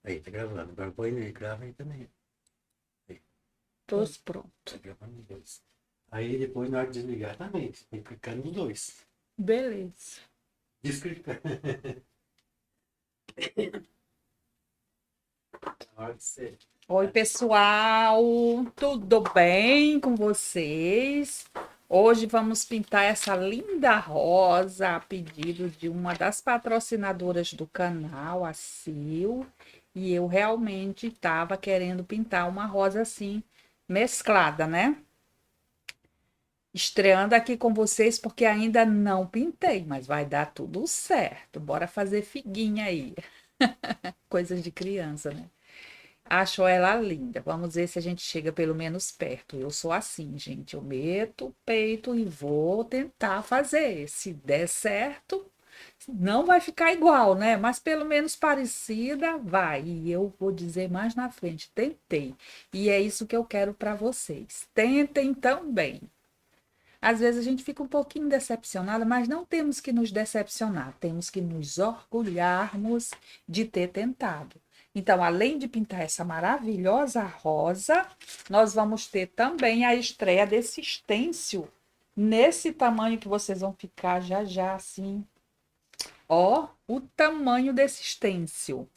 Aí, tá gravando. Agora põe aí, grava aí também. Aí, Tô tá pronto. gravando os dois. Aí depois, na hora de desligar também, você tem que clicar nos dois. Beleza. Desclicar. Na hora de você. Oi, pessoal, tudo bem com vocês? Hoje vamos pintar essa linda rosa a pedido de uma das patrocinadoras do canal, a Sil, e eu realmente estava querendo pintar uma rosa assim, mesclada, né? Estreando aqui com vocês porque ainda não pintei, mas vai dar tudo certo. Bora fazer figuinha aí, coisas de criança, né? Acho ela linda. Vamos ver se a gente chega pelo menos perto. Eu sou assim, gente. Eu meto o peito e vou tentar fazer. Se der certo, não vai ficar igual, né? Mas pelo menos parecida vai. E eu vou dizer mais na frente: tentei. E é isso que eu quero para vocês. Tentem também. Às vezes a gente fica um pouquinho decepcionada, mas não temos que nos decepcionar, temos que nos orgulharmos de ter tentado. Então, além de pintar essa maravilhosa rosa, nós vamos ter também a estreia desse stencil nesse tamanho que vocês vão ficar já já assim. Ó, o tamanho desse stencil.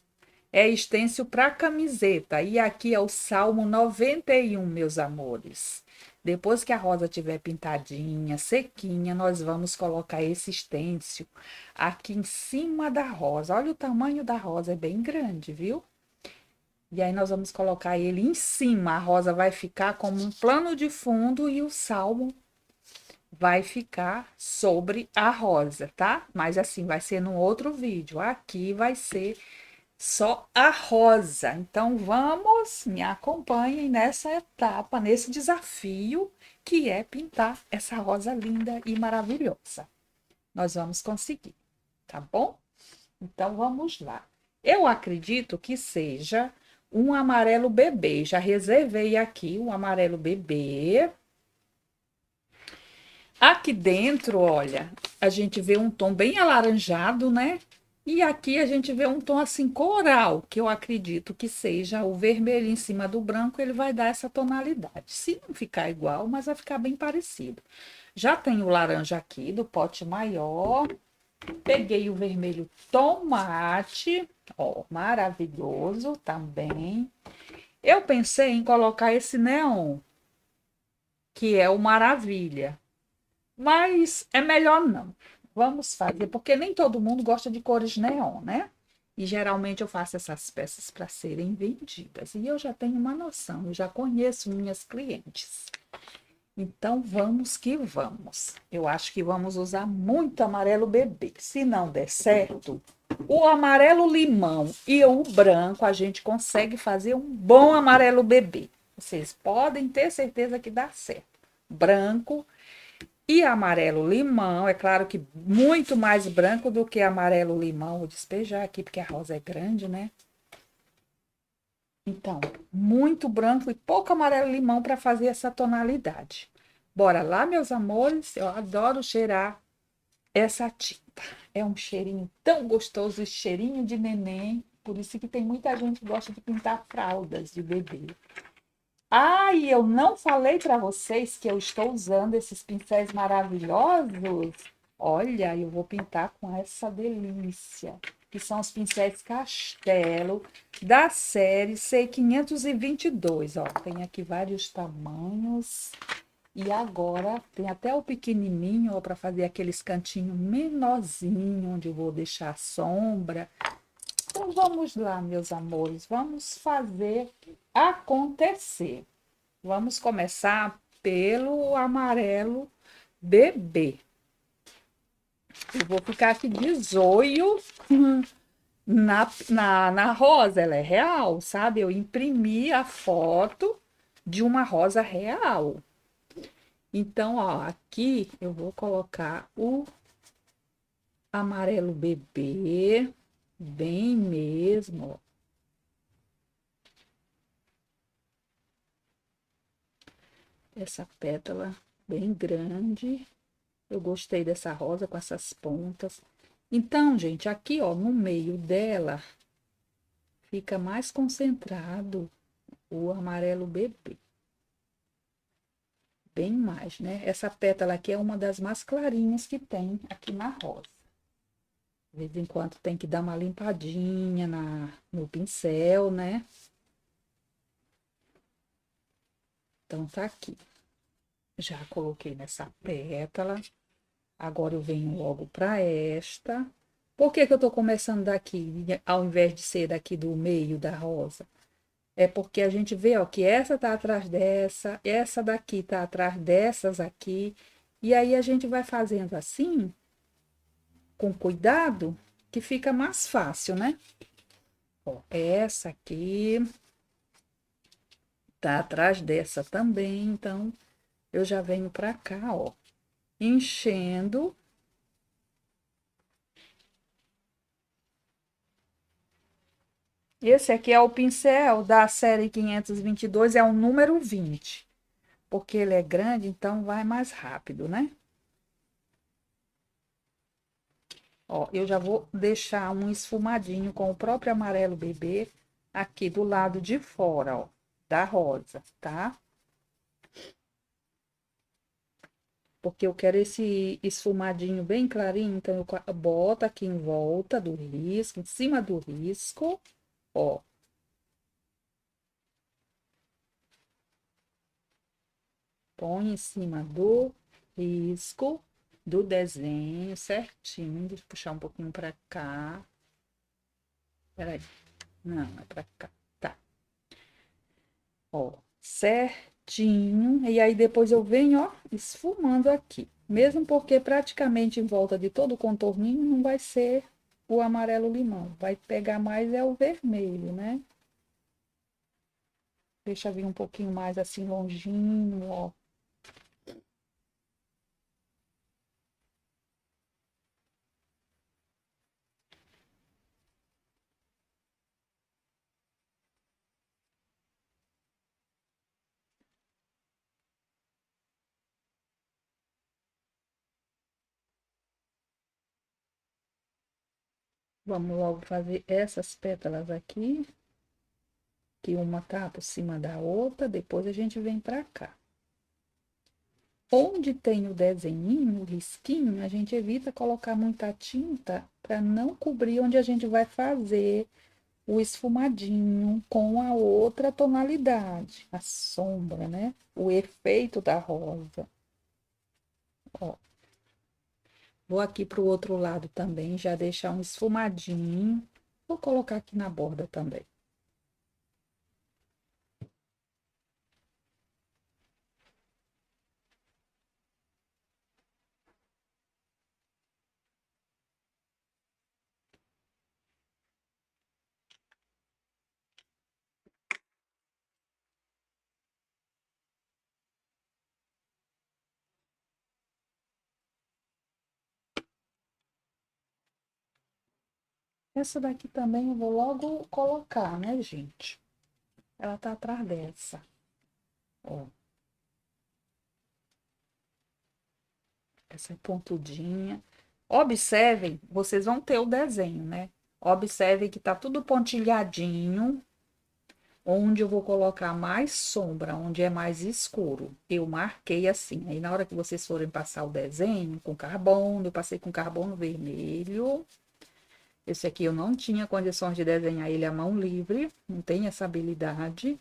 É stencil para camiseta. E aqui é o Salmo 91, meus amores. Depois que a rosa estiver pintadinha, sequinha, nós vamos colocar esse stencil aqui em cima da rosa. Olha o tamanho da rosa, é bem grande, viu? E aí nós vamos colocar ele em cima. A rosa vai ficar como um plano de fundo e o salmo vai ficar sobre a rosa, tá? Mas assim, vai ser num outro vídeo. Aqui vai ser só a rosa. Então vamos, me acompanhem nessa etapa, nesse desafio que é pintar essa rosa linda e maravilhosa. Nós vamos conseguir, tá bom? Então vamos lá. Eu acredito que seja um amarelo bebê. Já reservei aqui o amarelo bebê. Aqui dentro, olha, a gente vê um tom bem alaranjado, né? E aqui a gente vê um tom assim coral, que eu acredito que seja o vermelho em cima do branco, ele vai dar essa tonalidade. Se não ficar igual, mas vai ficar bem parecido. Já tem o laranja aqui do pote maior. Peguei o vermelho tomate, ó, maravilhoso também. Eu pensei em colocar esse neon, que é o maravilha. Mas é melhor não. Vamos fazer, porque nem todo mundo gosta de cores neon, né? E geralmente eu faço essas peças para serem vendidas. E eu já tenho uma noção, eu já conheço minhas clientes. Então vamos que vamos. Eu acho que vamos usar muito amarelo bebê. Se não der certo, o amarelo limão e o branco a gente consegue fazer um bom amarelo bebê. Vocês podem ter certeza que dá certo. Branco e amarelo limão, é claro que muito mais branco do que amarelo limão. Vou despejar aqui porque a rosa é grande, né? Então, muito branco e pouco amarelo limão para fazer essa tonalidade. Bora lá, meus amores. Eu adoro cheirar essa tinta. É um cheirinho tão gostoso, cheirinho de neném. Por isso que tem muita gente que gosta de pintar fraldas de bebê. Ah, e eu não falei para vocês que eu estou usando esses pincéis maravilhosos. Olha, eu vou pintar com essa delícia, que são os pincéis Castelo da série C522. Ó, tem aqui vários tamanhos. E agora tem até o pequenininho para fazer aqueles cantinhos menorzinho, onde eu vou deixar a sombra. Então vamos lá, meus amores, vamos fazer acontecer. Vamos começar pelo amarelo bebê. Eu vou ficar aqui de zóio na rosa, ela é real, sabe? Eu imprimi a foto de uma rosa real. Então, ó, aqui eu vou colocar o amarelo bebê, bem mesmo, ó. Essa pétala bem grande. Eu gostei dessa rosa com essas pontas. Então, gente, aqui, ó, no meio dela, fica mais concentrado o amarelo bebê. Bem mais, né? Essa pétala aqui é uma das mais clarinhas que tem aqui na rosa. De vez em quando tem que dar uma limpadinha no pincel, né? Então, tá aqui. Já coloquei nessa pétala. Agora eu venho logo para esta. Por que que eu tô começando daqui, ao invés de ser daqui do meio da rosa? É porque a gente vê, ó, que essa tá atrás dessa, essa daqui tá atrás dessas aqui. E aí a gente vai fazendo assim, com cuidado, que fica mais fácil, né? Ó, essa aqui tá atrás dessa também, então eu já venho pra cá, ó, enchendo. Esse aqui é o pincel da série 522, é o número 20, porque ele é grande, então vai mais rápido, né? Ó, eu já vou deixar um esfumadinho com o próprio amarelo bebê aqui do lado de fora, ó, da rosa, tá? Porque eu quero esse esfumadinho bem clarinho, então eu boto aqui em volta do risco, em cima do risco, ó. Põe em cima do risco do desenho certinho. Deixa eu puxar um pouquinho pra cá. Peraí. Não, é pra cá. Tá. Ó, certinho. E aí depois eu venho, ó, esfumando aqui. Mesmo porque praticamente em volta de todo o contorninho não vai ser o amarelo limão. Vai pegar mais é o vermelho, né? Deixa vir um pouquinho mais assim longinho, ó. Vamos logo fazer essas pétalas aqui, que uma tá por cima da outra, depois a gente vem pra cá. Onde tem o desenhinho, o risquinho, a gente evita colocar muita tinta para não cobrir onde a gente vai fazer o esfumadinho com a outra tonalidade, a sombra, né? O efeito da rosa. Ó, vou aqui pro outro lado também, já deixar um esfumadinho. Vou colocar aqui na borda também. Essa daqui também eu vou logo colocar, né, gente? Ela tá atrás dessa. Ó. Essa é pontudinha. Observem, vocês vão ter o desenho, né? Observem que tá tudo pontilhadinho. Onde eu vou colocar mais sombra, onde é mais escuro. Eu marquei assim. Aí, na hora que vocês forem passar o desenho com carbono, eu passei com carbono vermelho. Esse aqui eu não tinha condições de desenhar ele à mão livre, não tenho essa habilidade.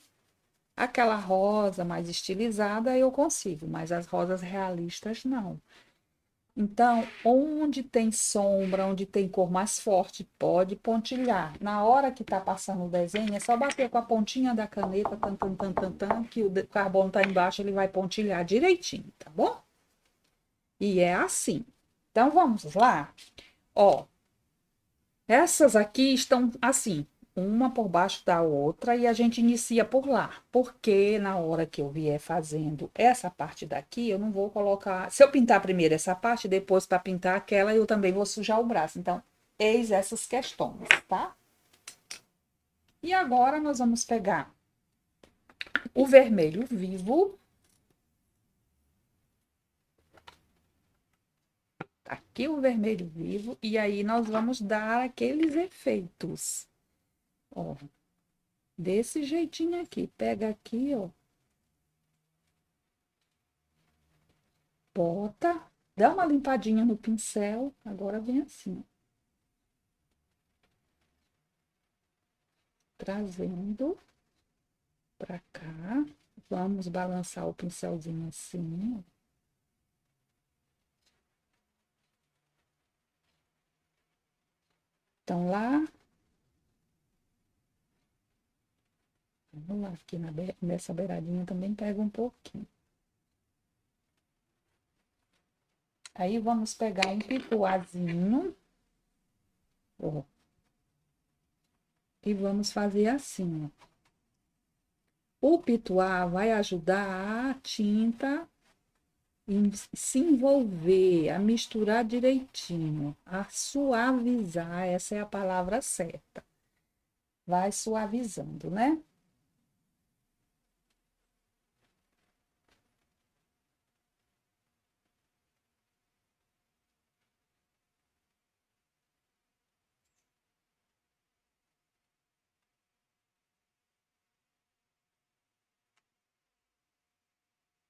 Aquela rosa mais estilizada eu consigo, mas as rosas realistas não. Então, onde tem sombra, onde tem cor mais forte, pode pontilhar. Na hora que tá passando o desenho, é só bater com a pontinha da caneta, tan, tan, tan, tan, tan, que o carbono tá embaixo, ele vai pontilhar direitinho, tá bom? E é assim. Então, vamos lá. Ó, essas aqui estão assim, uma por baixo da outra, e a gente inicia por lá. Porque na hora que eu vier fazendo essa parte daqui, eu não vou colocar. Se eu pintar primeiro essa parte, depois para pintar aquela, eu também vou sujar o braço. Então, eis essas questões, tá? E agora nós vamos pegar o vermelho vivo. Tá aqui o vermelho vivo, e aí nós vamos dar aqueles efeitos. Ó, desse jeitinho aqui. Pega aqui, ó. Bota, dá uma limpadinha no pincel. Agora vem assim, ó. Trazendo pra cá. Vamos balançar o pincelzinho assim, ó. Então, lá. Vamos lá, aqui nessa beiradinha também pega um pouquinho. Aí, vamos pegar um pituazinho. Ó. E vamos fazer assim, ó. O pituá vai ajudar a tinta se envolver, a misturar direitinho, a suavizar, essa é a palavra certa. Vai suavizando, né?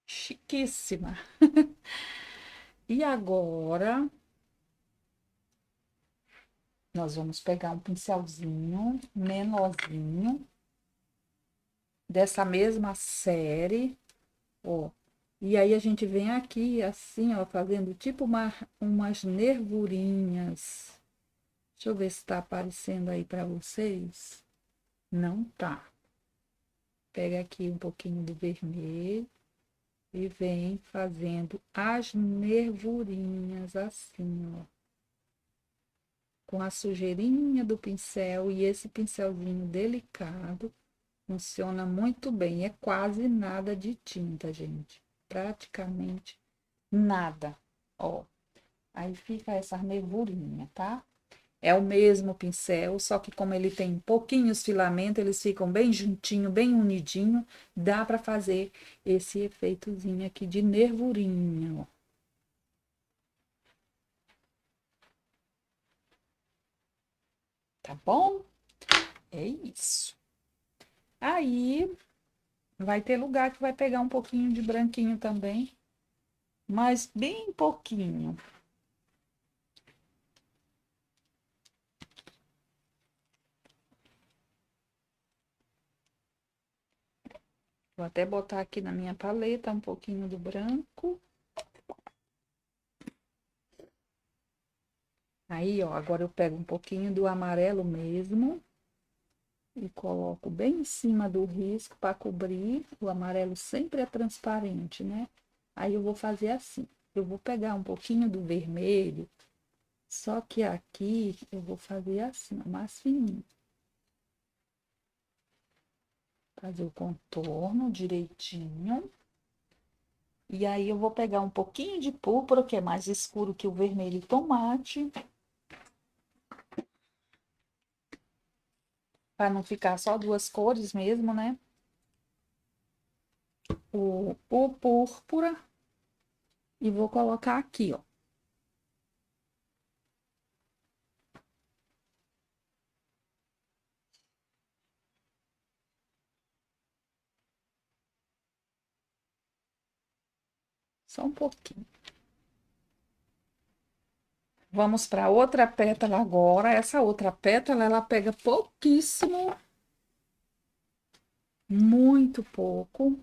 Chiquíssima. E agora, nós vamos pegar um pincelzinho menorzinho, dessa mesma série, ó. E aí a gente vem aqui, assim, ó, fazendo tipo umas nervurinhas. Deixa eu ver se tá aparecendo aí para vocês. Não tá. Pega aqui um pouquinho do vermelho e vem fazendo as nervurinhas assim, ó. Com a sujeirinha do pincel e esse pincelzinho delicado funciona muito bem. É quase nada de tinta, gente. Praticamente nada. Ó, aí fica essa nervurinha, tá? É o mesmo pincel, só que como ele tem pouquinhos filamentos, eles ficam bem juntinho, bem unidinho, dá para fazer esse efeitozinho aqui de nervurinha, ó. Tá bom? É isso. Aí vai ter lugar que vai pegar um pouquinho de branquinho também, mas bem pouquinho. Vou até botar aqui na minha paleta um pouquinho do branco. Aí, ó, agora eu pego um pouquinho do amarelo mesmo e coloco bem em cima do risco para cobrir. O amarelo sempre é transparente, né? Aí eu vou fazer assim. Eu vou pegar um pouquinho do vermelho, só que aqui eu vou fazer assim, ó, mais fininho. Fazer o contorno direitinho. E aí eu vou pegar um pouquinho de púrpura, que é mais escuro que o vermelho tomate. Para não ficar só duas cores mesmo, né? O púrpura. E vou colocar aqui, ó. Só um pouquinho. Vamos para outra pétala agora. Essa outra pétala, ela pega pouquíssimo, muito pouco.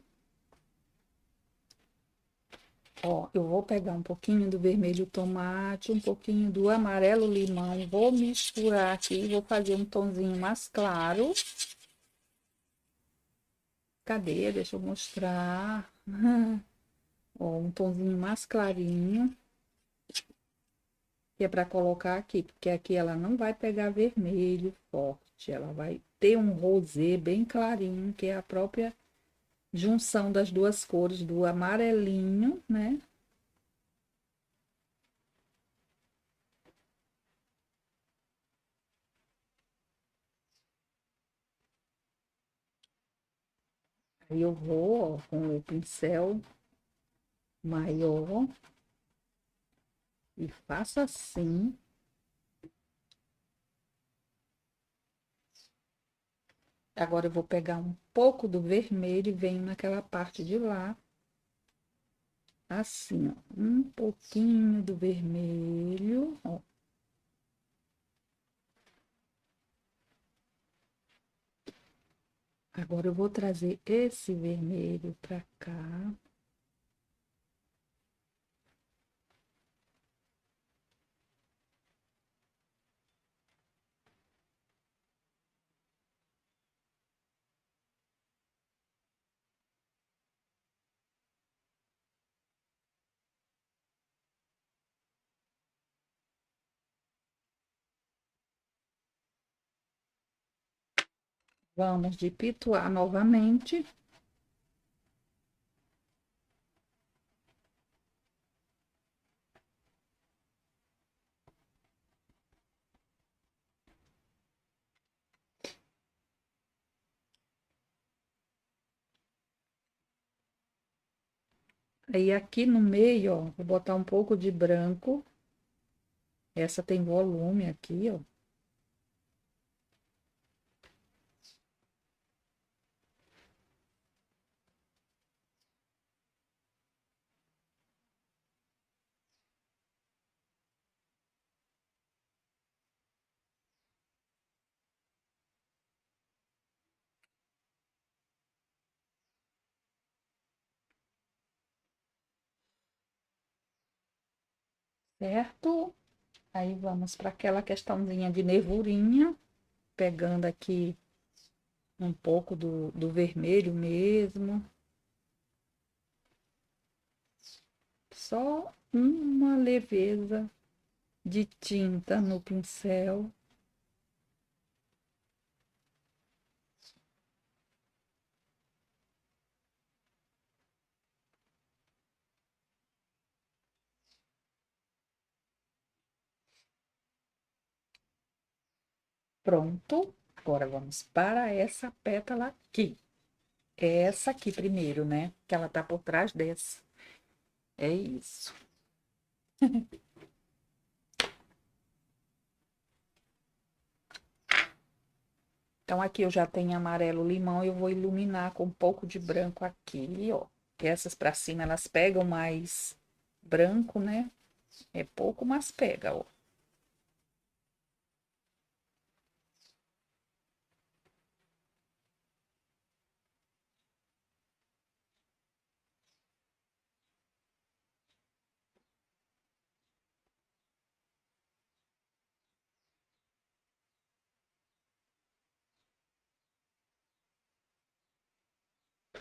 Ó, eu vou pegar um pouquinho do vermelho tomate, um pouquinho do amarelo limão, vou misturar aqui, vou fazer um tonzinho mais claro. Cadê? Deixa eu mostrar. Ó, um tonzinho mais clarinho. Que é para colocar aqui, porque aqui ela não vai pegar vermelho forte, ela vai ter um rosê bem clarinho, que é a própria junção das duas cores, do amarelinho, né? Aí eu vou, ó, com o pincel maior e faço assim. Agora eu vou pegar um pouco do vermelho e venho naquela parte de lá. Assim, ó. Um pouquinho do vermelho, ó. Agora eu vou trazer esse vermelho pra cá. Vamos de pituar novamente. Aí aqui no meio, ó, vou botar um pouco de branco. Essa tem volume aqui, ó. Certo? Aí vamos para aquela questãozinha de nervurinha, pegando aqui um pouco do vermelho mesmo. Só uma leveza de tinta no pincel. Pronto. Agora vamos para essa pétala aqui. Essa aqui primeiro, né? Que ela tá por trás dessa. É isso. Então, aqui eu já tenho amarelo limão, eu vou iluminar com um pouco de branco aqui, ó. Que essas pra cima, elas pegam mais branco, né? É pouco, mas pega, ó.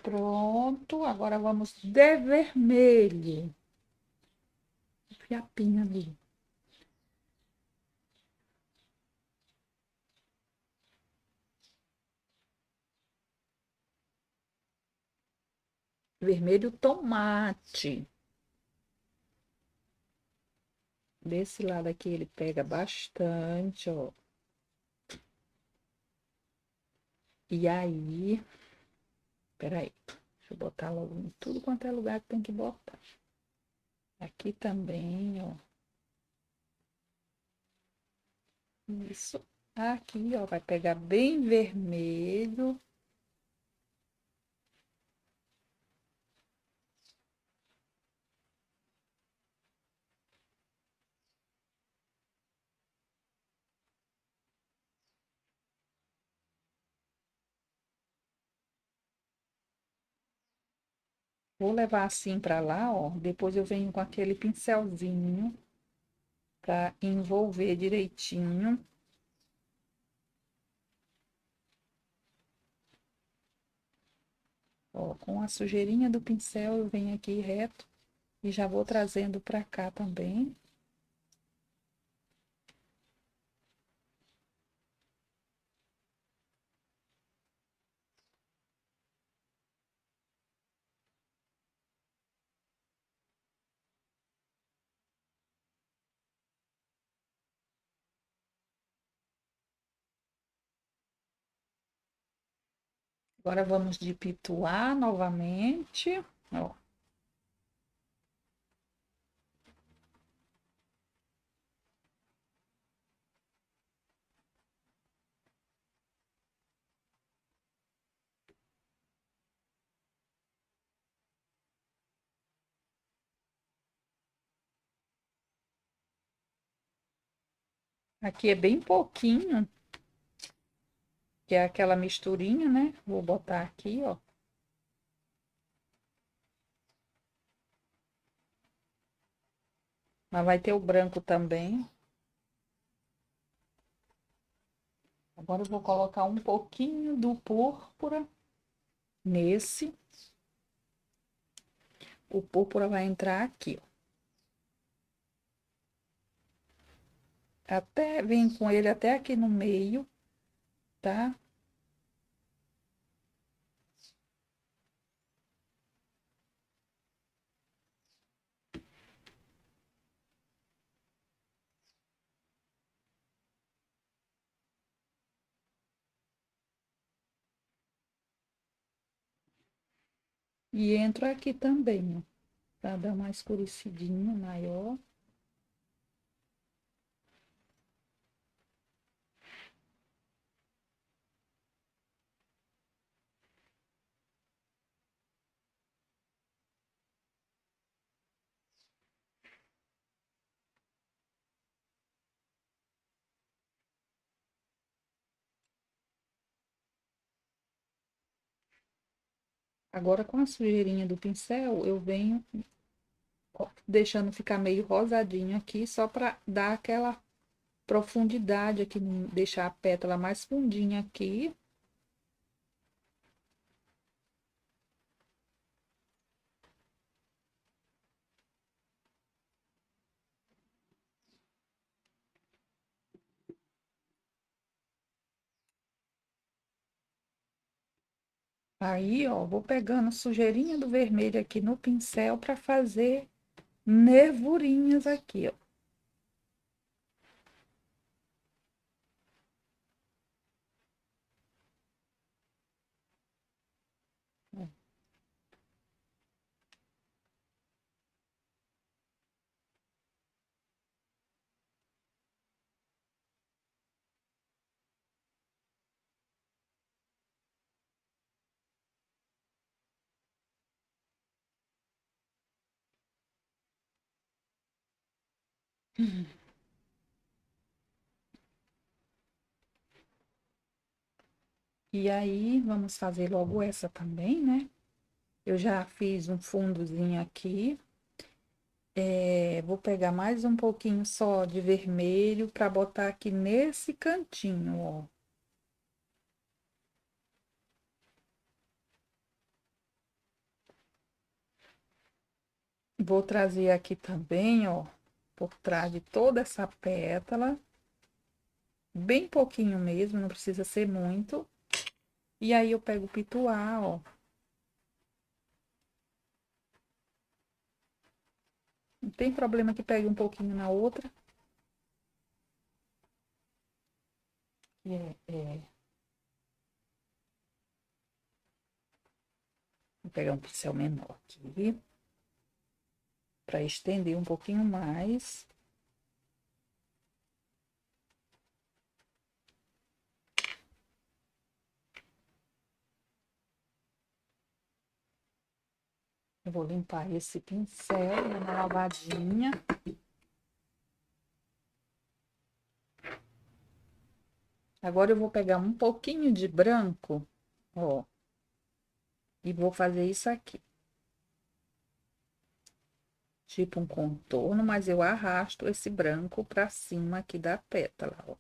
Pronto, agora vamos de vermelho. Fiapinho ali. Vermelho tomate. Desse lado aqui ele pega bastante, ó. E aí, peraí, deixa eu botar logo em tudo quanto é lugar que tem que botar. Aqui também, ó. Isso. Aqui, ó, vai pegar bem vermelho. Vou levar assim pra lá, ó. Depois eu venho com aquele pincelzinho pra envolver direitinho. Ó, com a sujeirinha do pincel eu venho aqui reto e já vou trazendo pra cá também. Agora vamos de pituar novamente. Ó. Aqui é bem pouquinho, que é aquela misturinha, né? Vou botar aqui, ó. Mas vai ter o branco também. Agora eu vou colocar um pouquinho do púrpura nesse. O púrpura vai entrar aqui, ó. Até, vem com ele até aqui no meio, tá? E entro aqui também, ó, pra dar uma escurecidinha maior. Agora, com a sujeirinha do pincel, eu venho deixando ficar meio rosadinho aqui, só pra dar aquela profundidade aqui, deixar a pétala mais fundinha aqui. Aí, ó, vou pegando a sujeirinha do vermelho aqui no pincel pra fazer nervurinhas aqui, ó. E aí, vamos fazer logo essa também, né? Eu já fiz um fundozinho aqui. Vou pegar mais um pouquinho só de vermelho para botar aqui nesse cantinho, ó. Vou trazer aqui também, ó, por trás de toda essa pétala. Bem pouquinho mesmo, não precisa ser muito. E aí eu pego o pituá, ó. Não tem problema que pegue um pouquinho na outra. Vou pegar um pincel menor aqui. Para estender um pouquinho mais. Eu vou limpar esse pincel, dar uma lavadinha. Agora eu vou pegar um pouquinho de branco, ó, e vou fazer isso aqui. Tipo um contorno, mas eu arrasto esse branco pra cima aqui da pétala, ó.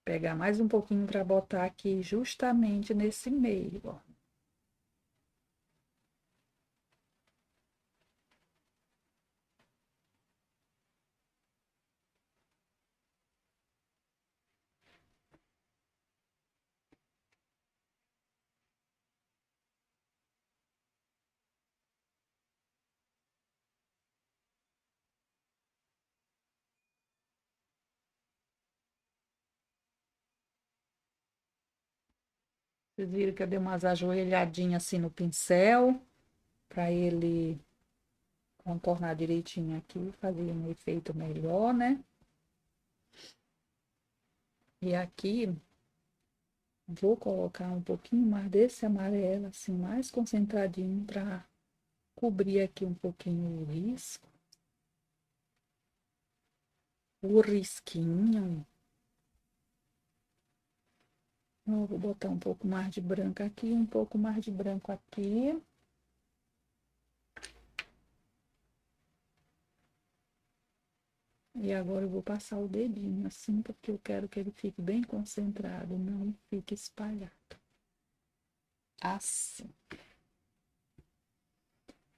Pegar mais um pouquinho pra botar aqui justamente nesse meio, ó. Vocês viram que eu dei umas ajoelhadinhas assim no pincel, pra ele contornar direitinho aqui, fazer um efeito melhor, né? E aqui, vou colocar um pouquinho mais desse amarelo, assim, mais concentradinho, pra cobrir aqui um pouquinho o risco. O risquinho. Eu vou botar um pouco mais de branco aqui, um pouco mais de branco aqui. E agora eu vou passar o dedinho assim, porque eu quero que ele fique bem concentrado, não fique espalhado. Assim.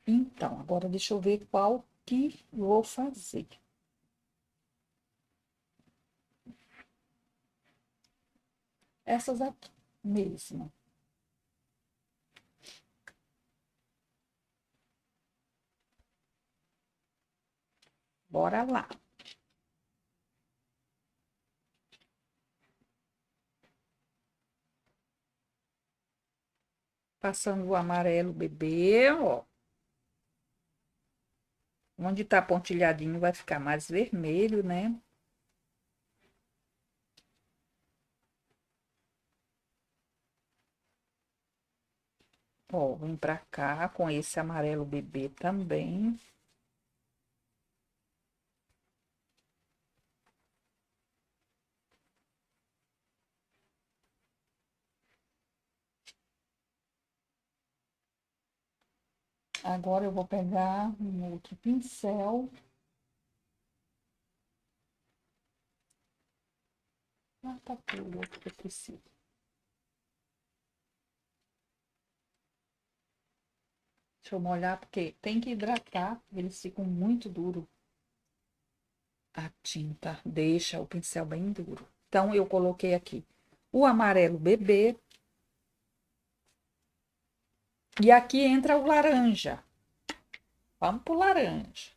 Então, agora deixa eu ver qual que vou fazer. Essas aqui mesmo. Bora lá. Passando o amarelo bebê, ó. Onde tá pontilhadinho vai ficar mais vermelho, né? Ó, vem pra cá com esse amarelo bebê também. Agora eu vou pegar um outro pincel. Ah, tá tudo outro que eu preciso. Deixa eu molhar, porque tem que hidratar, eles ficam muito duros. A tinta deixa o pincel bem duro. Então, eu coloquei aqui o amarelo bebê. E aqui entra o laranja. Vamos pro laranja.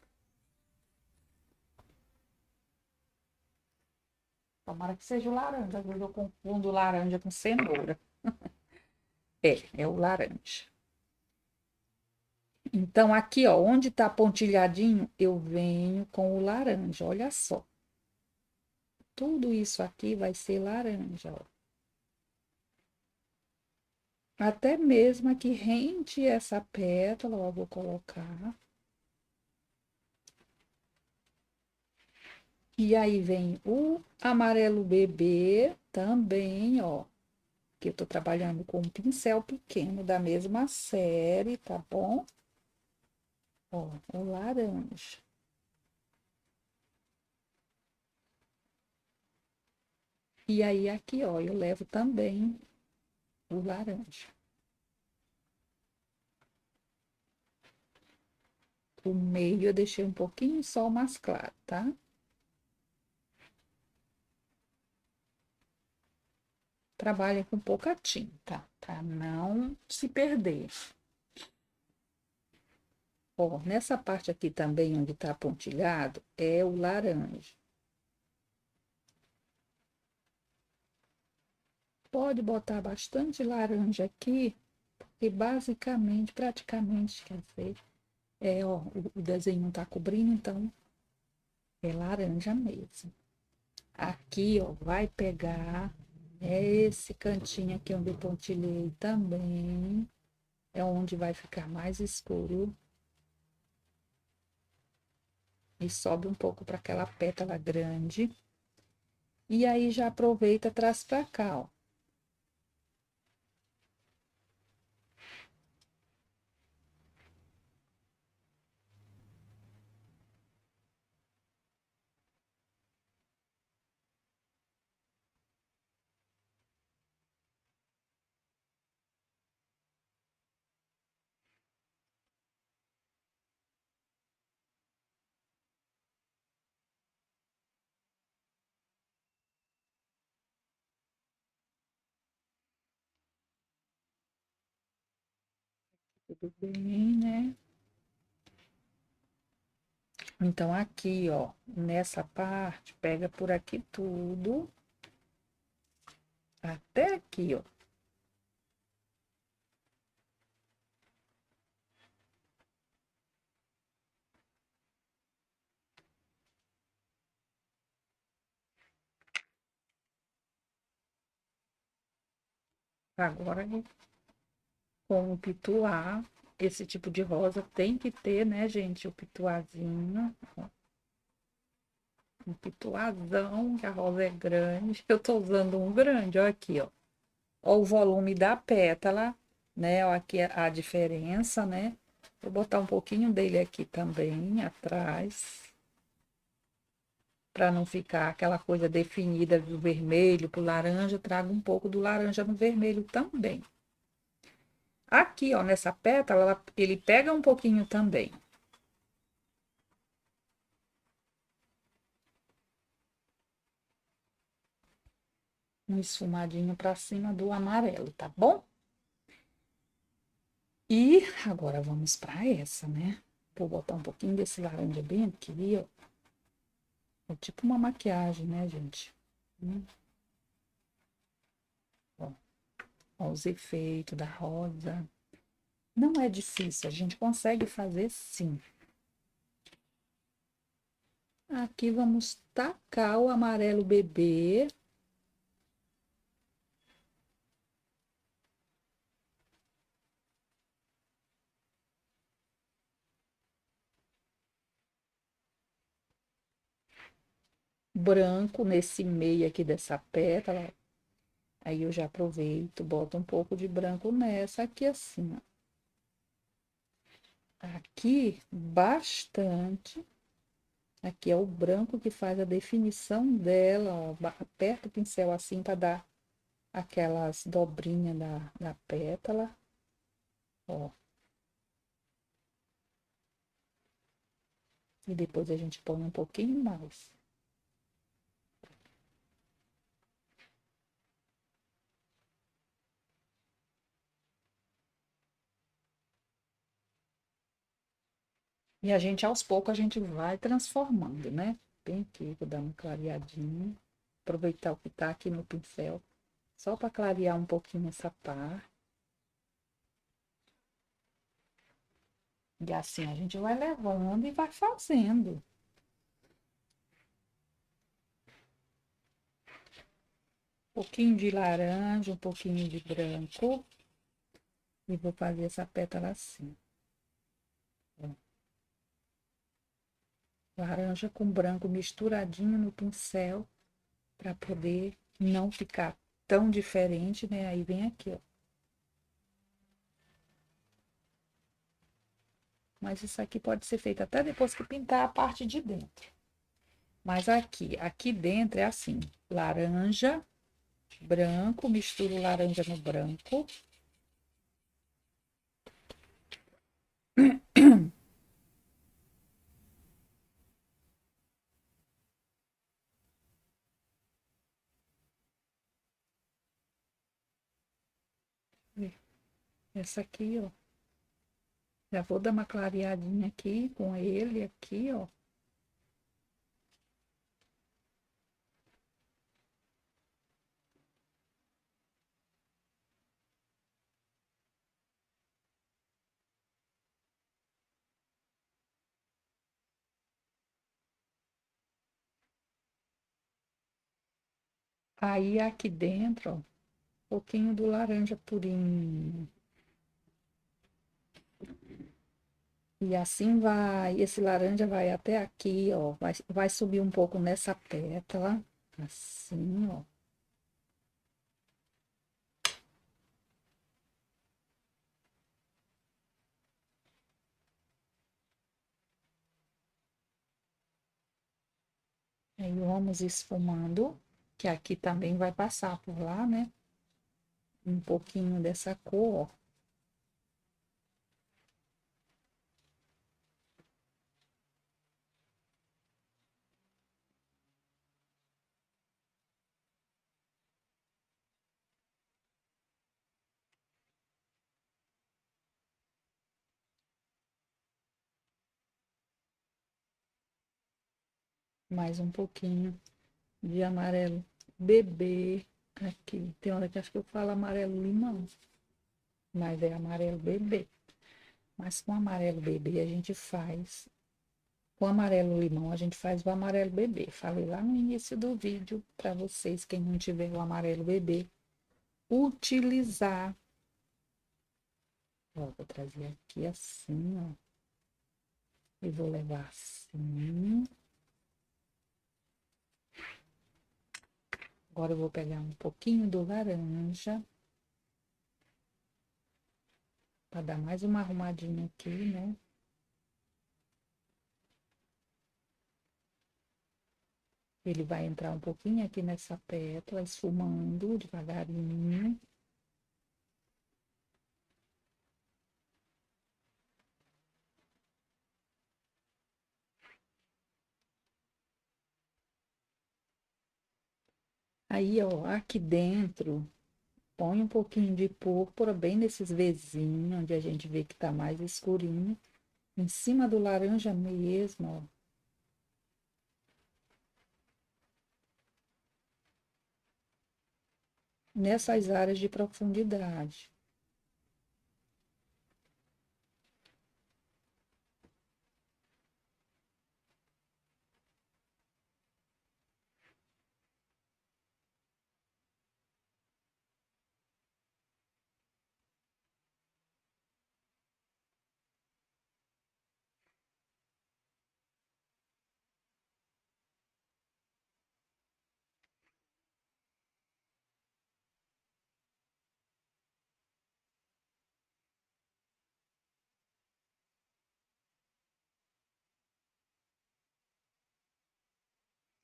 Tomara que seja o laranja. Às vezes eu confundo laranja com cenoura. É o laranja. Então, aqui, ó, onde tá pontilhadinho, eu venho com o laranja. Olha só. Tudo isso aqui vai ser laranja, ó. Até mesmo aqui rente essa pétala, ó, eu vou colocar. E aí vem o amarelo bebê também, ó. Que eu tô trabalhando com um pincel pequeno da mesma série, tá bom? Ó, o laranja. E aí aqui, ó, eu levo também o laranja. O meio eu deixei um pouquinho só mais claro, tá? Trabalha com pouca tinta, pra não se perder. Ó, nessa parte aqui também, onde tá pontilhado, é o laranja. Pode botar bastante laranja aqui, porque basicamente, praticamente, quer dizer, ó, o desenho não tá cobrindo, então é laranja mesmo. Aqui, ó, vai pegar esse cantinho aqui onde eu pontilhei também, é onde vai ficar mais escuro. E sobe um pouco para aquela pétala grande. E aí já aproveita, traz para cá, ó. Tudo bem, né? Então, aqui, ó, nessa parte, pega por aqui tudo, até aqui, ó. Agora, com o pituá, esse tipo de rosa tem que ter, né, gente? O pituazinho. Ó. Um pituazão, que a rosa é grande. Eu tô usando um grande, ó aqui, ó. Ó o volume da pétala, né? Ó aqui a diferença, né? Vou botar um pouquinho dele aqui também, atrás. Para não ficar aquela coisa definida do vermelho pro laranja, trago um pouco do laranja no vermelho também. Aqui, ó, nessa pétala, ele pega um pouquinho também. Um esfumadinho para cima do amarelo, tá bom? E agora vamos para essa, né? Vou botar um pouquinho desse laranja bem aqui, ó. É tipo uma maquiagem, né, gente? Ó, ó os efeitos da rosa. Não é difícil, a gente consegue fazer sim. Aqui vamos tacar o amarelo bebê. Branco nesse meio aqui dessa pétala. Aí eu já aproveito, boto um pouco de branco nessa aqui assim, ó. Aqui, bastante. Aqui é o branco que faz a definição dela, ó. Aperta o pincel assim para dar aquelas dobrinhas da pétala, ó. E depois a gente põe um pouquinho mais. E a gente, aos poucos, a gente vai transformando, né? Bem aqui, vou dar uma clareadinha. Aproveitar o que tá aqui no pincel, só para clarear um pouquinho essa parte. E assim a gente vai levando e vai fazendo. Um pouquinho de laranja, um pouquinho de branco. E vou fazer essa pétala assim. Ó. Laranja com branco misturadinho no pincel, para poder não ficar tão diferente, né? Aí vem aqui, ó. Mas isso aqui pode ser feito até depois que pintar a parte de dentro. Mas aqui dentro é assim, laranja, branco, misturo laranja no branco. Essa aqui, ó. Já vou dar uma clareadinha aqui com ele aqui, ó. Aí aqui dentro, ó, um pouquinho do laranja purinho. E assim vai, esse laranja vai até aqui, ó. Vai subir um pouco nessa pétala, assim, ó. Aí vamos esfumando, que aqui também vai passar por lá, né? Um pouquinho dessa cor, ó. Mais um pouquinho de amarelo bebê aqui. Tem hora que acho que eu falo amarelo limão, mas é amarelo bebê. Mas com amarelo bebê a gente faz. Com amarelo limão a gente faz o amarelo bebê. Falei lá no início do vídeo para vocês, quem não tiver o amarelo bebê, utilizar. Ó, vou trazer aqui assim, ó. E vou levar assim. Agora eu vou pegar um pouquinho do laranja. Para dar mais uma arrumadinha aqui, né? Ele vai entrar um pouquinho aqui nessa pétala, esfumando devagarinho. Aí, ó, aqui dentro, põe um pouquinho de púrpura bem nesses vezinhos, onde a gente vê que tá mais escurinho. Em cima do laranja mesmo, ó. Nessas áreas de profundidade.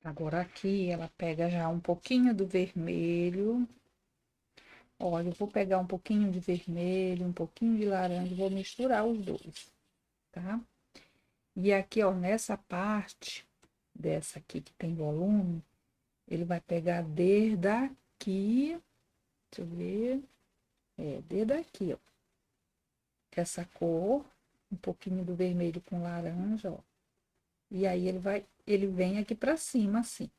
Agora aqui ela pega já um pouquinho do vermelho. Olha, eu vou pegar um pouquinho de vermelho, um pouquinho de laranja, vou misturar os dois, tá? E aqui, ó, nessa parte dessa aqui que tem volume, ele vai pegar desde aqui, deixa eu ver, desde aqui, ó, essa cor, um pouquinho do vermelho com laranja, ó. E aí ele vem aqui pra cima, assim,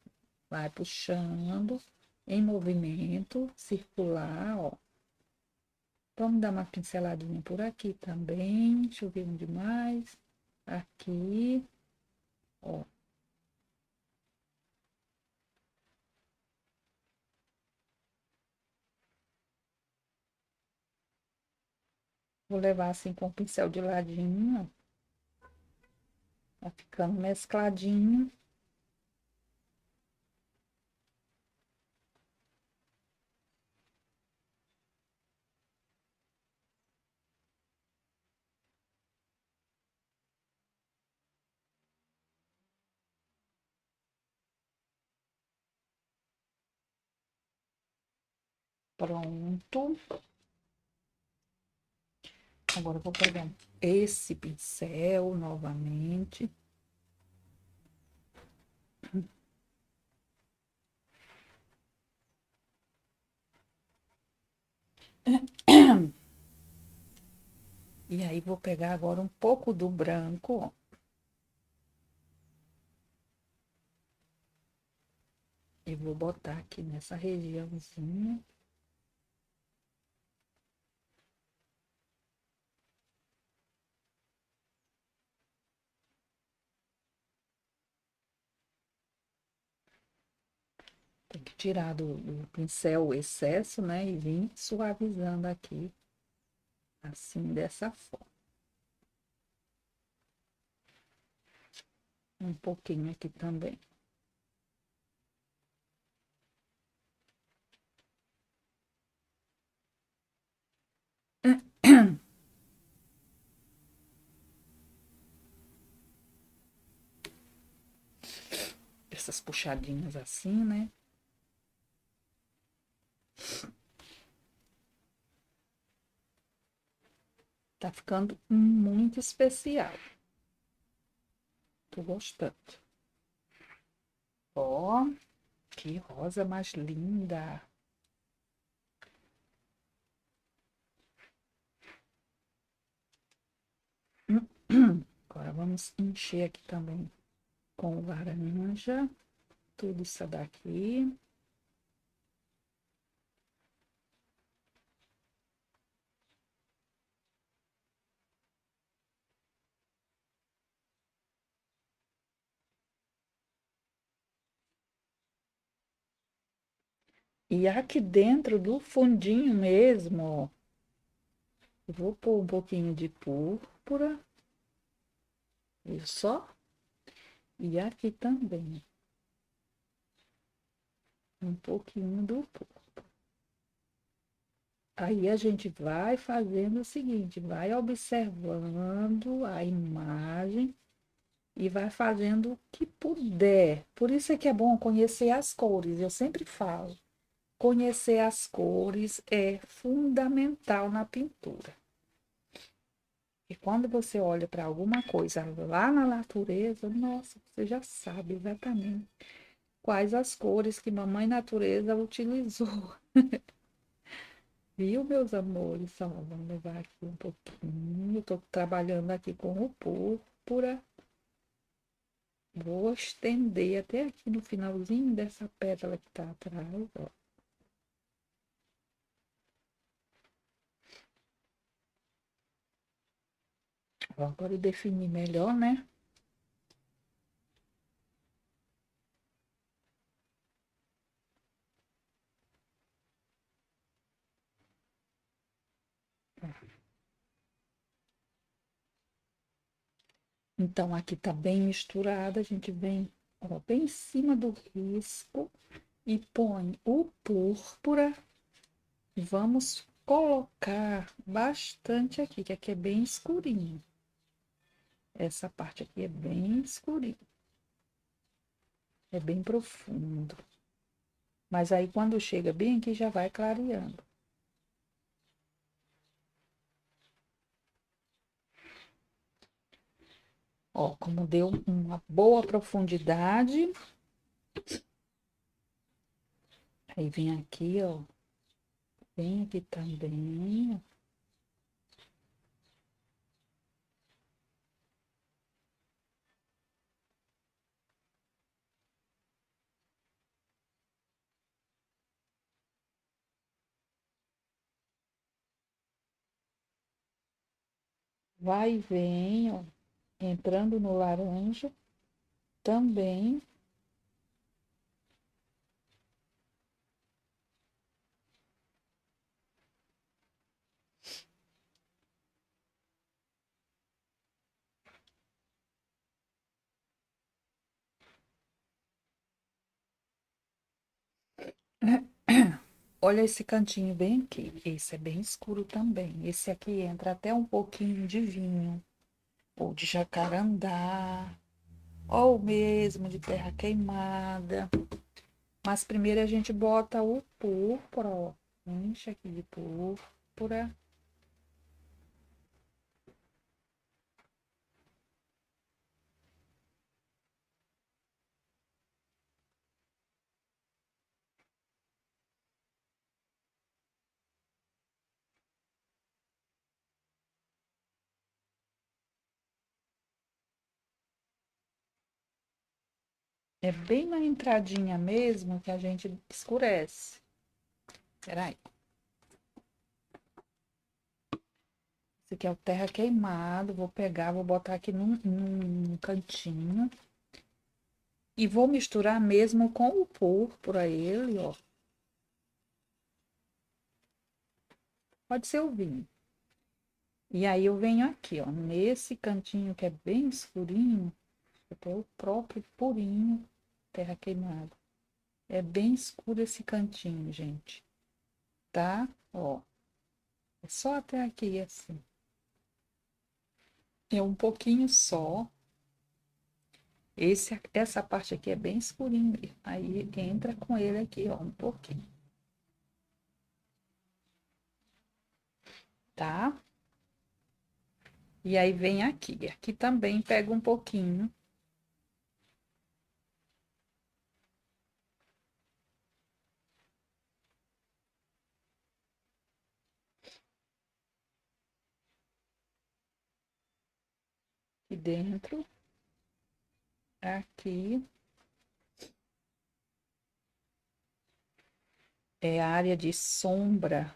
vai puxando em movimento circular, ó. Vamos dar uma pinceladinha por aqui também. Deixa eu ver onde mais. Aqui, ó. Vou levar assim com o pincel de ladinho, ó. Tá ficando mescladinho. Pronto. Agora eu vou pegar esse pincel novamente. E aí vou pegar agora um pouco do branco, ó. E vou botar aqui nessa regiãozinha. Tem que tirar do pincel o excesso, né? E vir suavizando aqui, assim, dessa forma. Um pouquinho aqui também. Essas puxadinhas assim, né? Tá ficando muito especial. Tô gostando. Ó, que rosa mais linda. Agora vamos encher aqui também com laranja. Tudo isso daqui. E aqui dentro do fundinho mesmo, ó, Eu vou pôr um pouquinho de púrpura. Viu só? E aqui também. Um pouquinho do púrpura. Aí a gente vai fazendo o seguinte, vai observando a imagem e vai fazendo o que puder. Por isso é que é bom conhecer as cores. Eu sempre falo, conhecer as cores é fundamental na pintura. E quando você olha para alguma coisa lá na natureza, nossa, você já sabe exatamente quais as cores que mamãe natureza utilizou. Viu, meus amores? Ó, vamos levar aqui um pouquinho. Estou trabalhando aqui com o púrpura. Vou estender até aqui no finalzinho dessa pétala que está atrás, ó. Agora eu defini melhor, né? Então, aqui tá bem misturada. A gente vem, ó, bem em cima do risco e põe o púrpura. Vamos colocar bastante aqui, que aqui é bem escurinho. Essa parte aqui é bem escurinho. É bem profundo. Mas aí, quando chega bem aqui, já vai clareando. Ó, como deu uma boa profundidade. Aí vem aqui, ó. Vem aqui também. Vai e vem, ó. Entrando no laranja também. Olha esse cantinho bem aqui. Esse é bem escuro também. Esse aqui entra até um pouquinho de vinho, ou de jacarandá, ou mesmo de terra queimada. Mas primeiro a gente bota o púrpura, ó. Enche aqui de púrpura. É bem na entradinha mesmo que a gente escurece. Peraí. Esse aqui é o terra queimado. Vou pegar, vou botar aqui num cantinho. E vou misturar mesmo com o púrpura ele, ó. Pode ser o vinho. E aí eu venho aqui, ó, nesse cantinho que é bem escurinho, até o próprio purinho, terra queimada. É bem escuro esse cantinho, gente. Tá? Ó, é só até aqui assim. É um pouquinho só. Essa parte aqui é bem escurinho. Aí entra com ele aqui, ó, um pouquinho. Tá? E aí vem aqui. Aqui também pega um pouquinho. Aqui dentro. Aqui. É a área de sombra.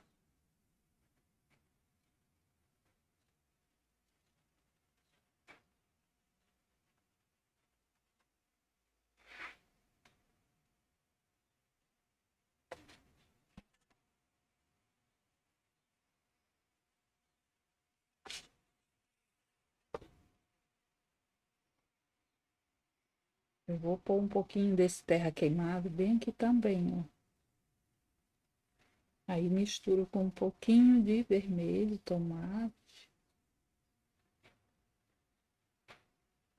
Eu vou pôr um pouquinho desse terra queimado bem aqui também, ó. Aí misturo com um pouquinho de vermelho, tomate.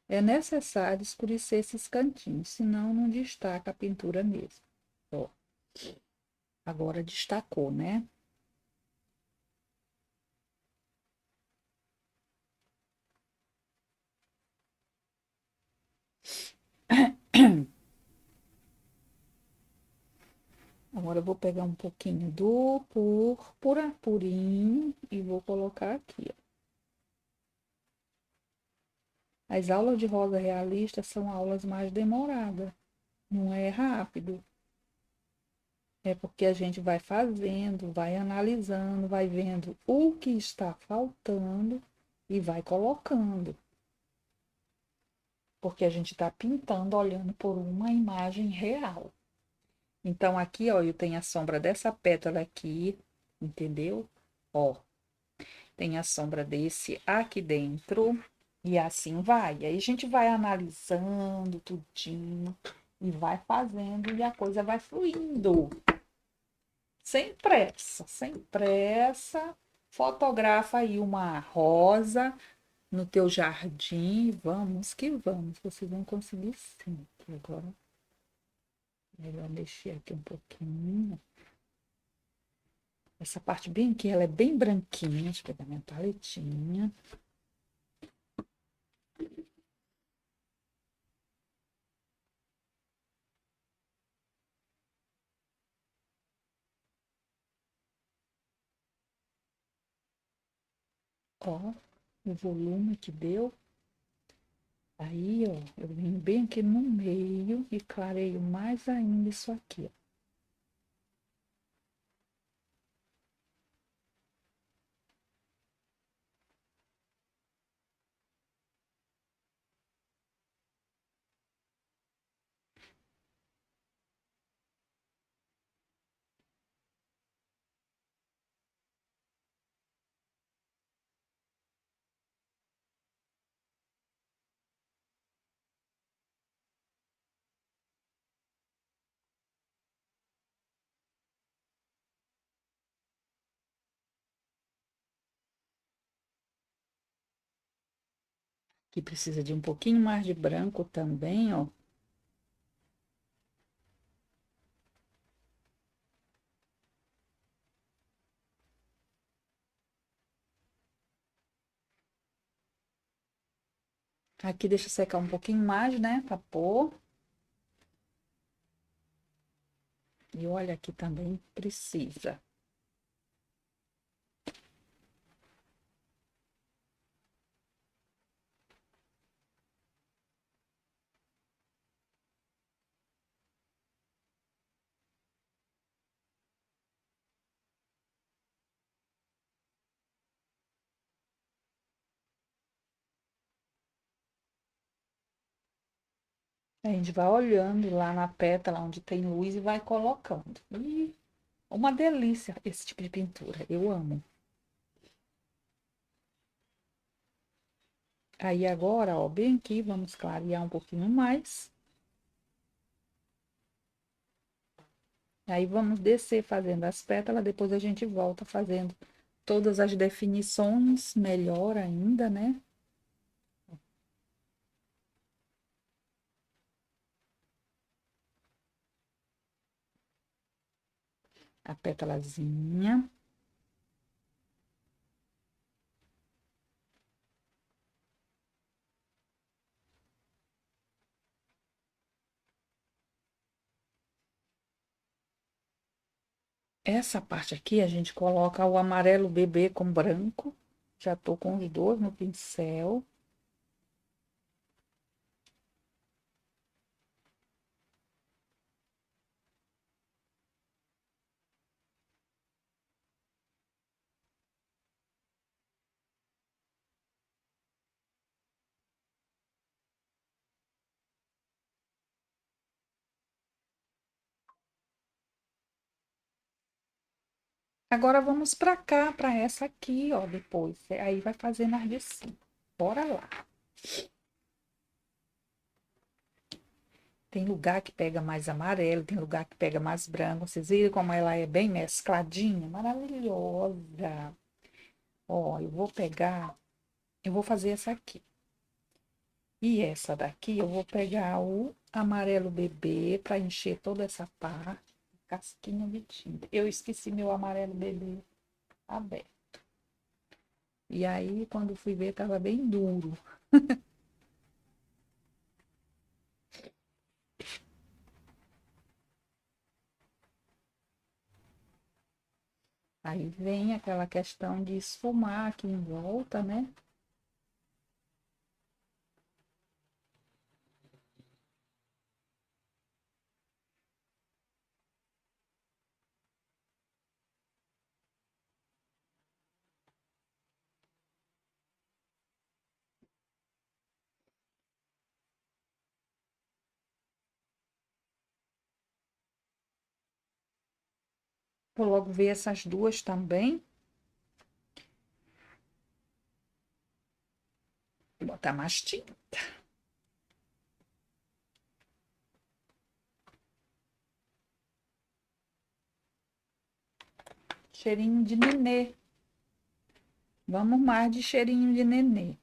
É necessário escurecer esses cantinhos, senão não destaca a pintura mesmo. Ó, agora destacou, né? Agora eu vou pegar um pouquinho do púrpura, purinho, e vou colocar aqui, ó. As aulas de rosa realista são aulas mais demoradas, não é rápido. É porque a gente vai fazendo, vai analisando, vai vendo o que está faltando e vai colocando. Porque a gente está pintando, olhando por uma imagem real. Então, aqui, ó, eu tenho a sombra dessa pétala aqui, entendeu? Ó, tem a sombra desse aqui dentro, e assim vai. Aí a gente vai analisando tudinho e vai fazendo, e a coisa vai fluindo. Sem pressa, sem pressa. Fotografa aí uma rosa no teu jardim. Vamos que vamos. Vocês vão conseguir sim. Agora, melhor mexer aqui um pouquinho. Essa parte bem aqui, ela é bem branquinha. Deixa eu pegar minha paletinha. Ó, o volume que deu. Aí, ó, eu vim bem aqui no meio e clareio mais ainda isso aqui, ó. Aqui precisa de um pouquinho mais de branco também, ó. Aqui deixa secar um pouquinho mais, né, pra pôr. E olha, aqui também precisa. A gente vai olhando lá na pétala onde tem luz e vai colocando. E uma delícia esse tipo de pintura. Eu amo. Aí agora, ó, bem aqui, vamos clarear um pouquinho mais. Aí vamos descer fazendo as pétalas, depois a gente volta fazendo todas as definições, melhor ainda, né? A pétalazinha. Essa parte aqui a gente coloca o amarelo bebê com branco. Já tô com os dois no pincel. Agora vamos para cá, para essa aqui, ó, depois. Aí vai fazendo as de cima. Bora lá. Tem lugar que pega mais amarelo, tem lugar que pega mais branco. Vocês viram como ela é bem mescladinha? Maravilhosa. Ó, eu vou fazer essa aqui. E essa daqui eu vou pegar o amarelo bebê para encher toda essa parte. Casquinha de tinta. Eu esqueci meu amarelo bebê aberto. E aí, quando fui ver, tava bem duro. Aí vem aquela questão de esfumar aqui em volta, né? Vou logo ver essas duas também. Vou botar mais tinta. Cheirinho de nenê. Vamos mais de cheirinho de nenê.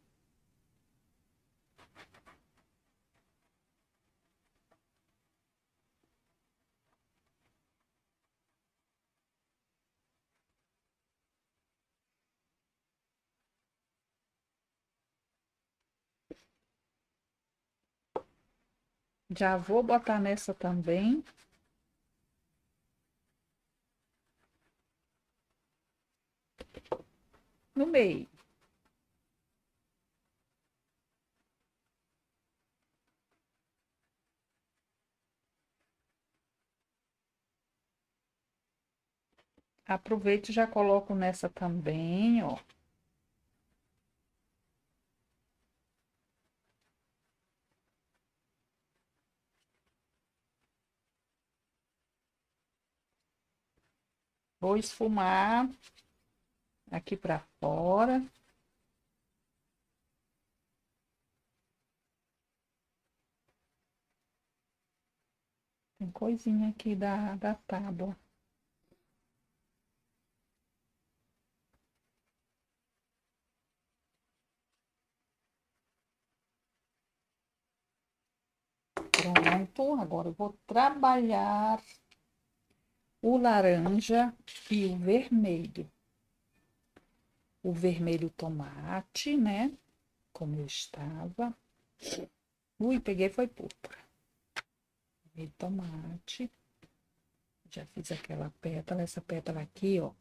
Já vou botar nessa também. No meio. Aproveito e já coloco nessa também, ó. Vou esfumar aqui pra fora. Tem coisinha aqui da tábua. Pronto, agora eu vou trabalhar o laranja e o vermelho. O vermelho tomate, né? Como eu estava. Ui, peguei, foi púrpura. Vermelho tomate. Já fiz aquela pétala. Essa pétala aqui, ó.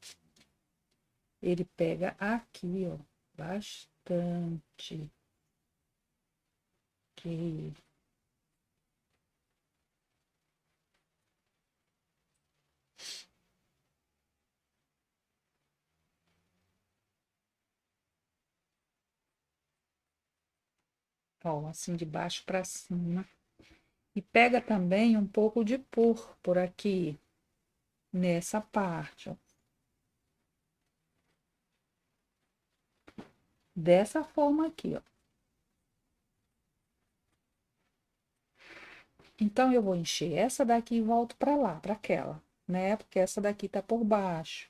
Ele pega aqui, ó. Bastante. Ok. Ó, assim de baixo para cima. E pega também um pouco de púrpura aqui, nessa parte, ó. Dessa forma aqui, ó. Então, eu vou encher essa daqui e volto para lá, para aquela, né? Porque essa daqui tá por baixo.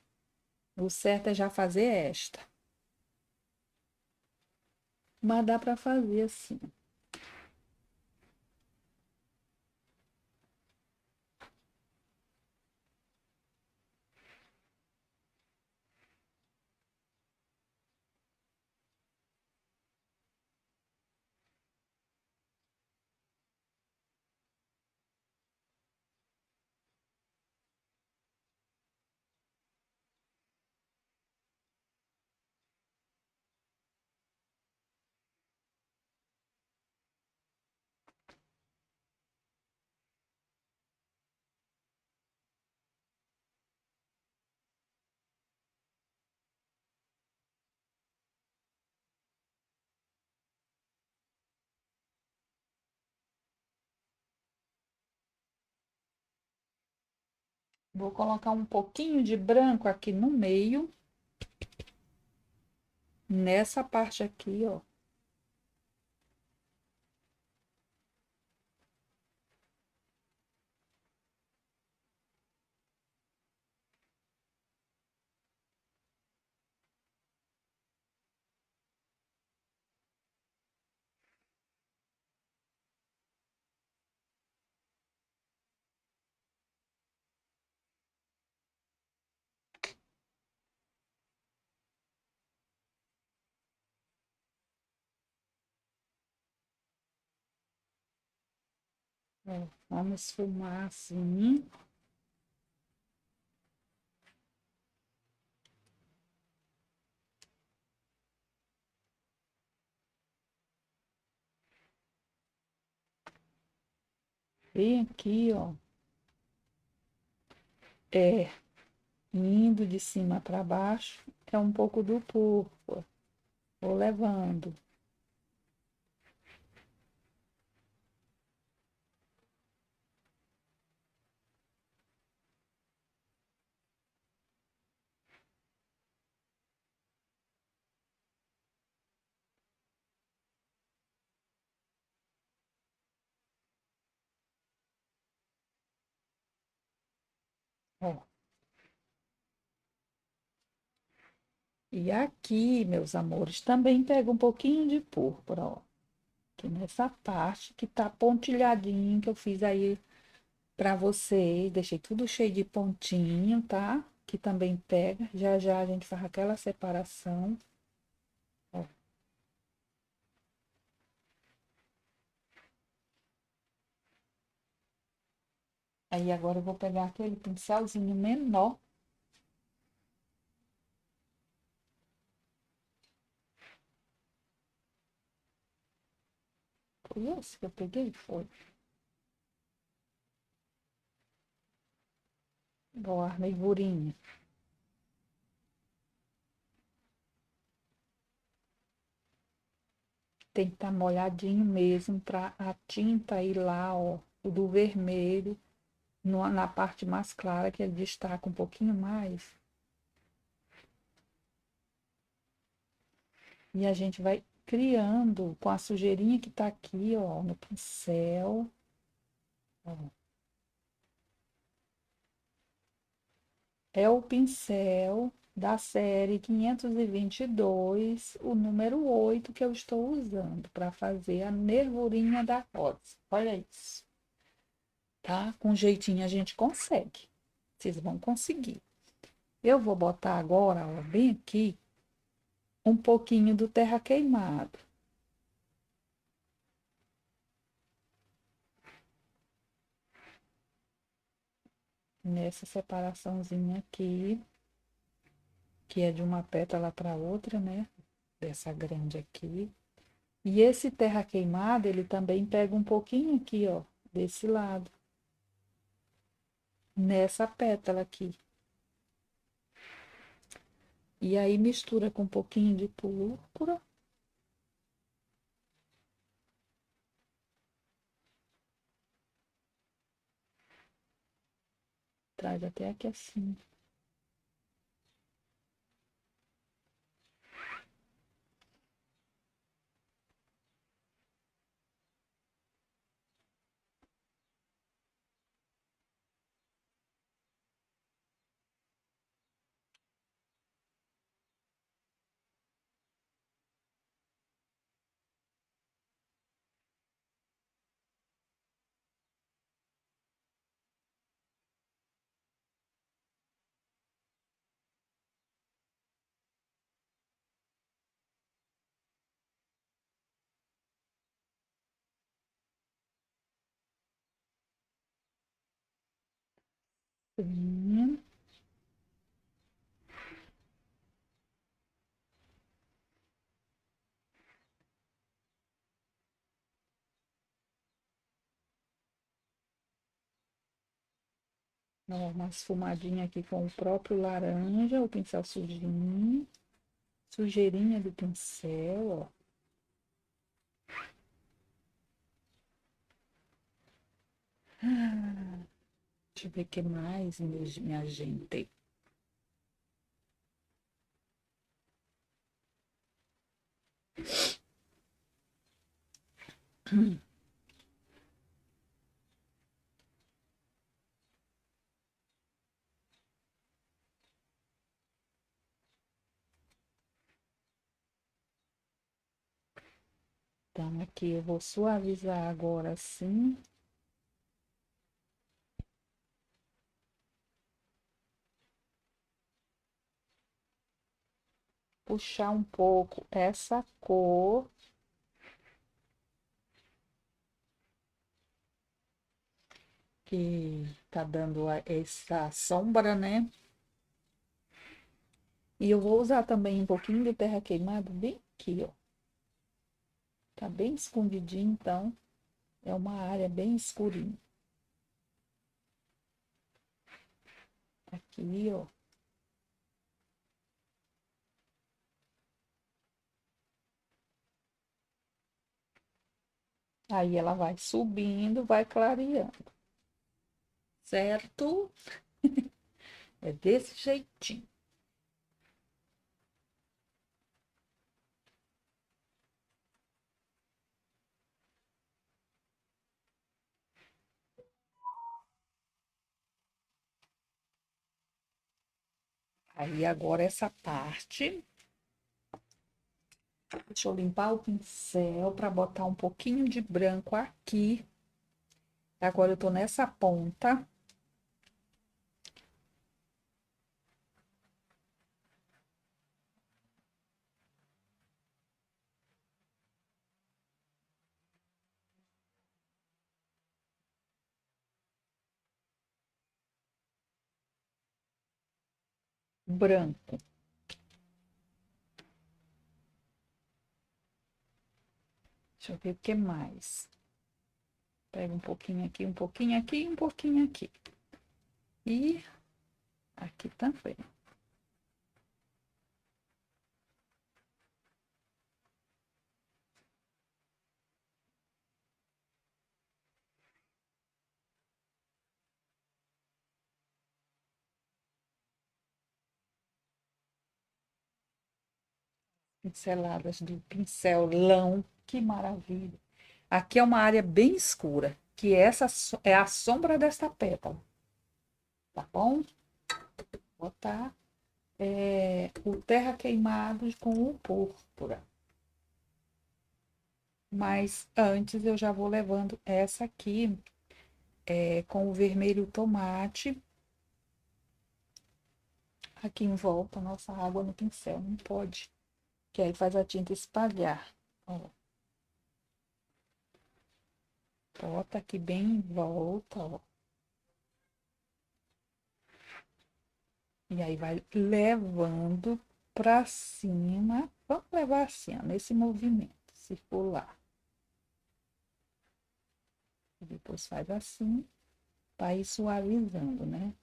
O certo é já fazer esta. Mas dá para fazer assim. Vou colocar um pouquinho de branco aqui no meio, nessa parte aqui, ó. Ó, vamos esfumar assim. Bem aqui, ó. É, indo de cima para baixo, é um pouco do púrpura. Vou levando. Ó. E aqui, meus amores, também pega um pouquinho de púrpura, ó. Aqui nessa parte que tá pontilhadinho, que eu fiz aí pra vocês. Deixei tudo cheio de pontinho, tá? Que também pega. Já já a gente faz aquela separação. Ó. Aí agora eu vou pegar aquele pincelzinho menor. Foi esse que eu peguei? Foi. Igual a nervurinha. Tem que estar molhadinho mesmo para a tinta ir lá, ó, o do vermelho, na parte mais clara, que ele destaca um pouquinho mais. E a gente vai criando com a sujeirinha que tá aqui, ó, no pincel. Ó. É o pincel da série 522, o número 8 que eu estou usando para fazer a nervurinha da rosa. Olha isso, tá? Com jeitinho a gente consegue. Vocês vão conseguir. Eu vou botar agora, ó, bem aqui, um pouquinho do terra queimado. Nessa separaçãozinha aqui, que é de uma pétala para outra, né? Dessa grande aqui. E esse terra queimado, ele também pega um pouquinho aqui, ó, desse lado, nessa pétala aqui. E aí mistura com um pouquinho de púrpura. Traz até aqui assim. Assim. Ó, uma esfumadinha aqui com o próprio laranja, o pincel sujinho. Sujeirinha do pincel, ó. Deixa eu ver o que mais, minha gente. Então, aqui eu vou suavizar agora assim. Puxar um pouco essa cor. que tá dando essa sombra, né? E eu vou usar também um pouquinho de terra queimada bem aqui, ó. Tá bem escondidinho, então é uma área bem escurinha. Aqui, ó. Aí ela vai subindo, vai clareando, certo? É desse jeitinho. Aí agora essa parte, deixa eu limpar o pincel para botar um pouquinho de branco aqui. Agora eu tô nessa ponta. Branco. Deixa eu ver o que mais. Pega um pouquinho aqui, um pouquinho aqui, um pouquinho aqui. E aqui também. Pinceladas do pincelão. Que maravilha. Aqui é uma área bem escura, que essa é a sombra desta pétala. Tá bom? Vou botar o terra queimado com o púrpura. Mas antes eu já vou levando essa aqui com o vermelho tomate. Aqui em volta, nossa água no pincel, não pode. Que aí faz a tinta espalhar. Ó. Bota aqui bem em volta, ó. E aí vai levando pra cima. Vamos levar assim, ó, nesse movimento circular. E depois faz assim, para ir suavizando, né?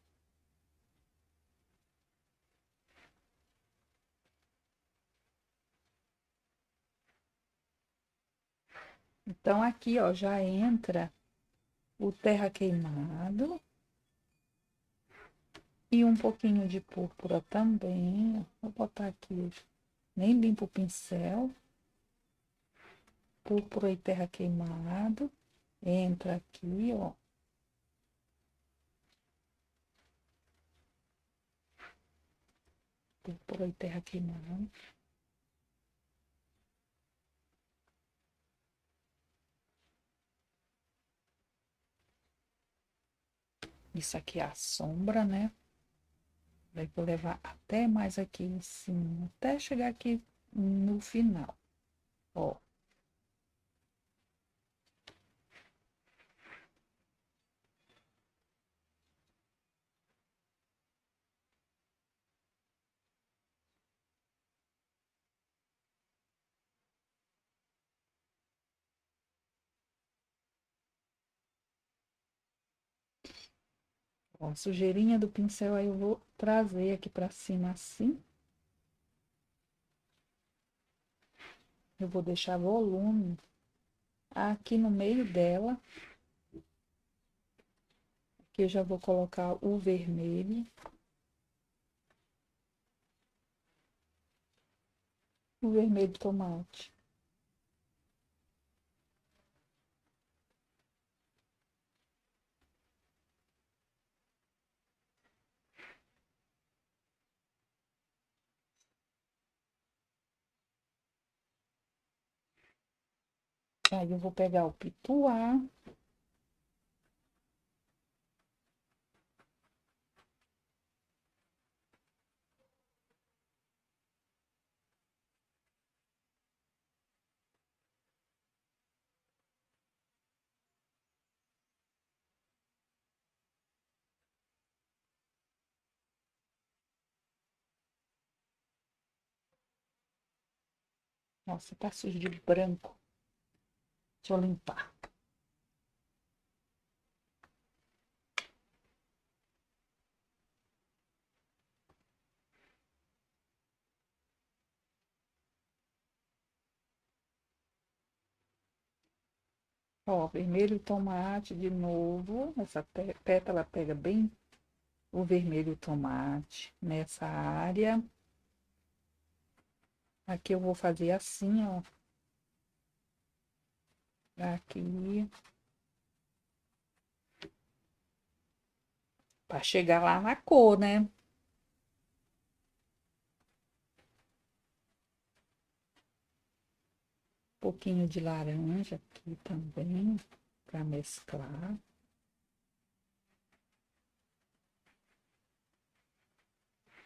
Então, aqui, ó, já entra o terra queimado e um pouquinho de púrpura também. Vou botar aqui, nem limpo o pincel. Púrpura e terra queimado. Entra aqui, ó. Púrpura e terra queimado. Isso aqui é a sombra, né? Daí vou levar até mais aqui em cima, até chegar aqui no final, ó. Ó, a sujeirinha do pincel aí eu vou trazer aqui pra cima assim. Eu vou deixar volume aqui no meio dela. Aqui eu já vou colocar o vermelho. O vermelho de tomate. Aí eu vou pegar o pituá. Nossa, tá sujo de branco. Deixa eu limpar. Ó, vermelho e tomate de novo. Essa pétala pega bem o vermelho e tomate nessa área. Aqui eu vou fazer assim, ó. Aqui. Pra chegar lá na cor, né? Um pouquinho de laranja aqui também, pra mesclar.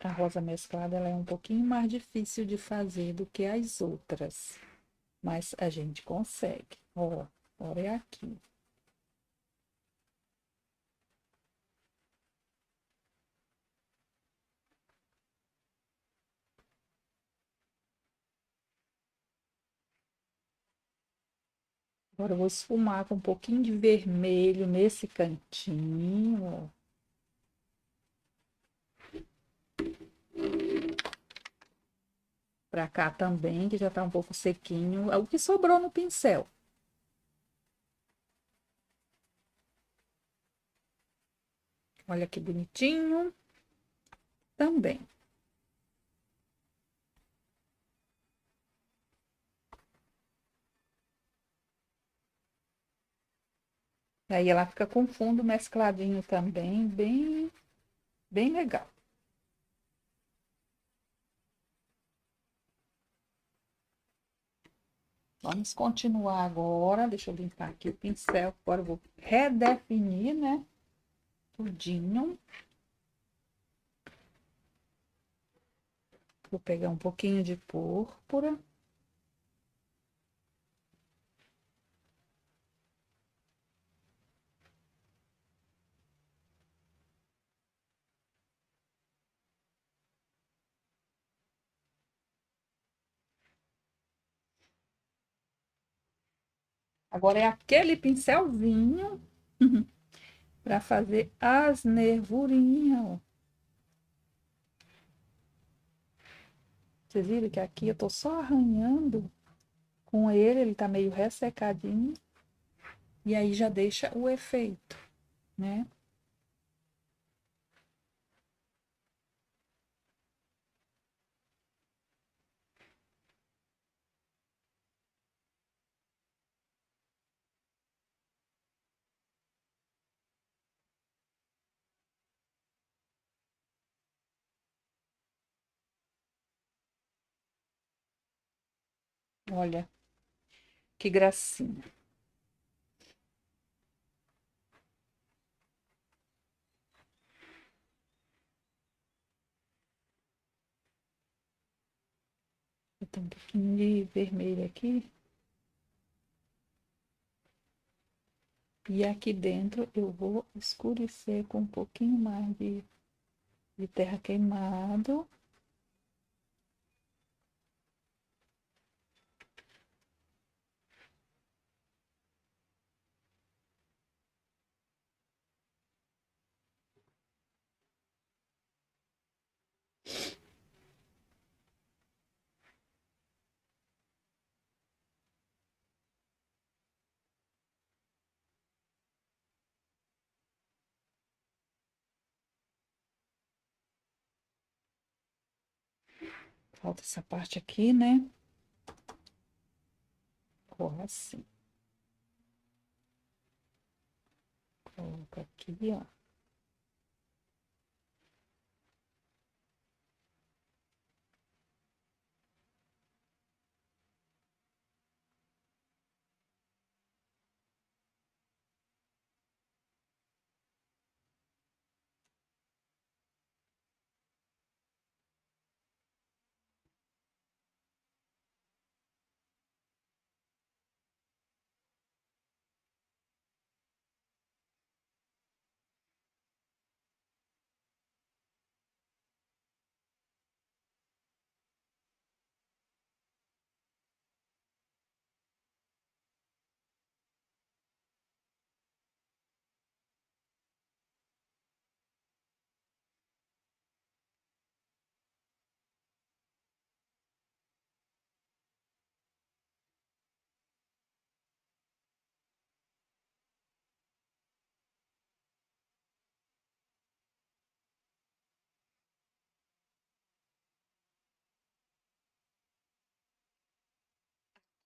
A rosa mesclada ela é um pouquinho mais difícil de fazer do que as outras, mas a gente consegue. Ó, olha aqui. Agora eu vou esfumar com um pouquinho de vermelho nesse cantinho, ó. Pra cá também, que já tá um pouco sequinho. É o que sobrou no pincel. Olha que bonitinho. Também. Aí ela fica com fundo mescladinho também, bem legal. Vamos continuar agora. Deixa eu limpar aqui o pincel. Agora eu vou redefinir, né? Tudinho. Vou pegar um pouquinho de púrpura. Agora é aquele pincelzinho para fazer as nervurinhas, ó. Vocês viram que aqui eu tô só arranhando com ele tá meio ressecadinho. E aí já deixa o efeito, né? Olha que gracinha. Eu tenho um pouquinho de vermelho aqui. E aqui dentro eu vou escurecer com um pouquinho mais de terra queimado. Falta essa parte aqui, né? Coloca assim. Coloca aqui, ó.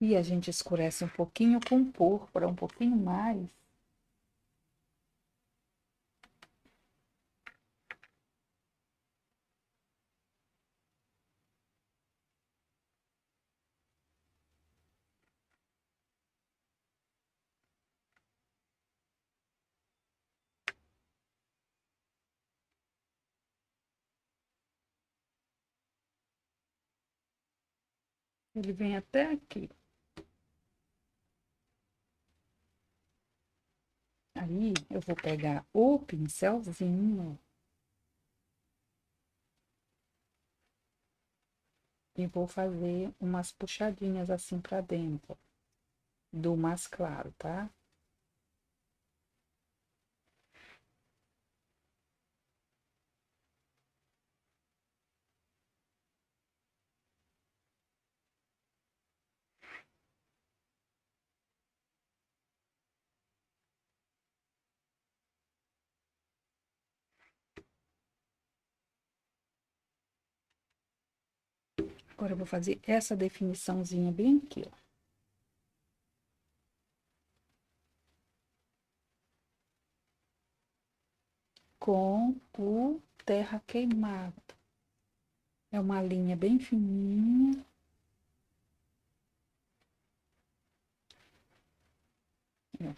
E a gente escurece um pouquinho com púrpura, um pouquinho mais. Ele vem até aqui. Aí, eu vou pegar o pincelzinho e vou fazer umas puxadinhas assim pra dentro do mais claro, tá? Agora, eu vou fazer essa definiçãozinha bem aqui, ó. Com o terra queimado. É uma linha bem fininha. Ó.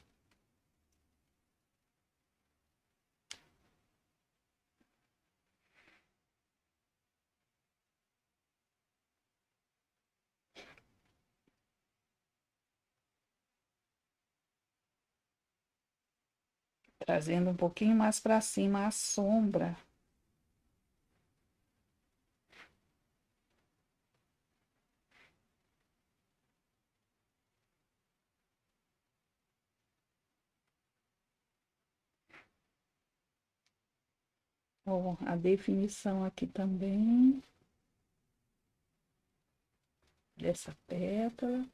Trazendo um pouquinho mais pra cima a sombra. Ó, a definição aqui também. Dessa pétala.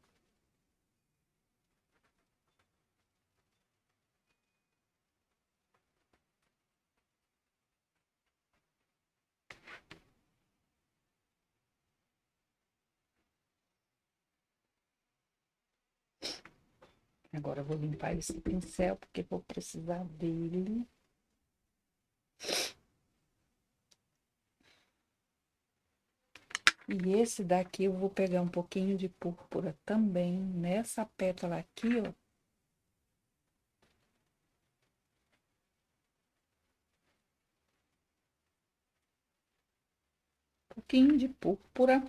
Agora eu vou limpar esse pincel, porque vou precisar dele. E esse daqui eu vou pegar um pouquinho de púrpura também, nessa pétala aqui, ó. Um pouquinho de púrpura.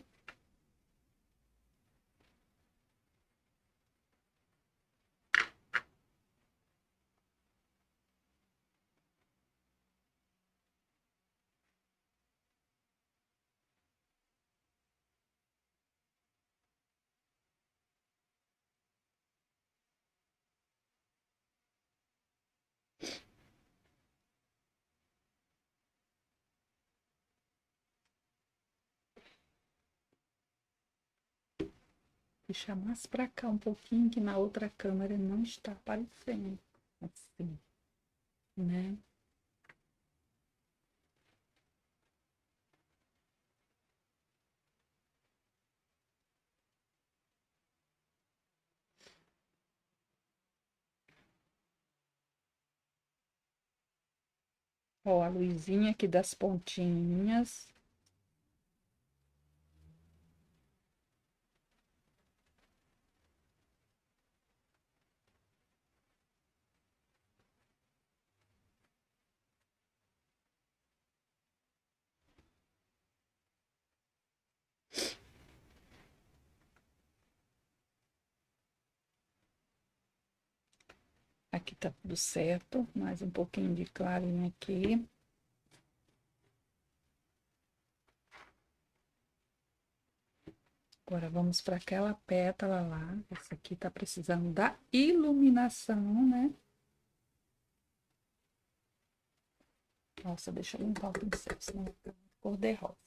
Deixar mais pra cá um pouquinho, que na outra câmera não está aparecendo. Assim, né? Ó, a luzinha aqui das pontinhas. Aqui tá tudo certo. Mais um pouquinho de clarinho aqui. Agora vamos para aquela pétala lá. Essa aqui tá precisando da iluminação, né? Nossa, deixa eu limpar o pincel, senão vai ficar cor de rosa.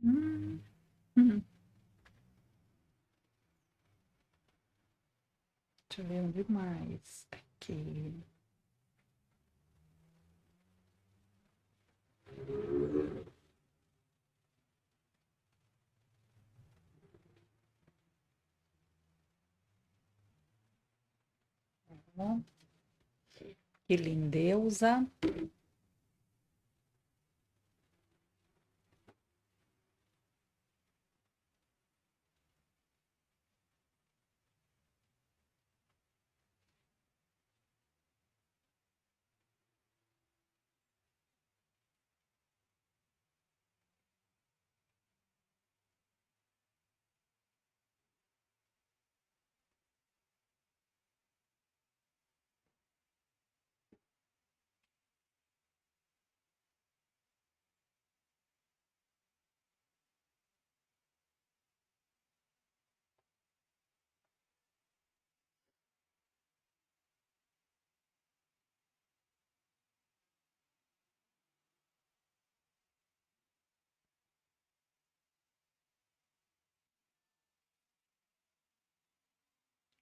Hum, hum. Deixa eu ver onde mais. Aqui. Ó, que lindeusa.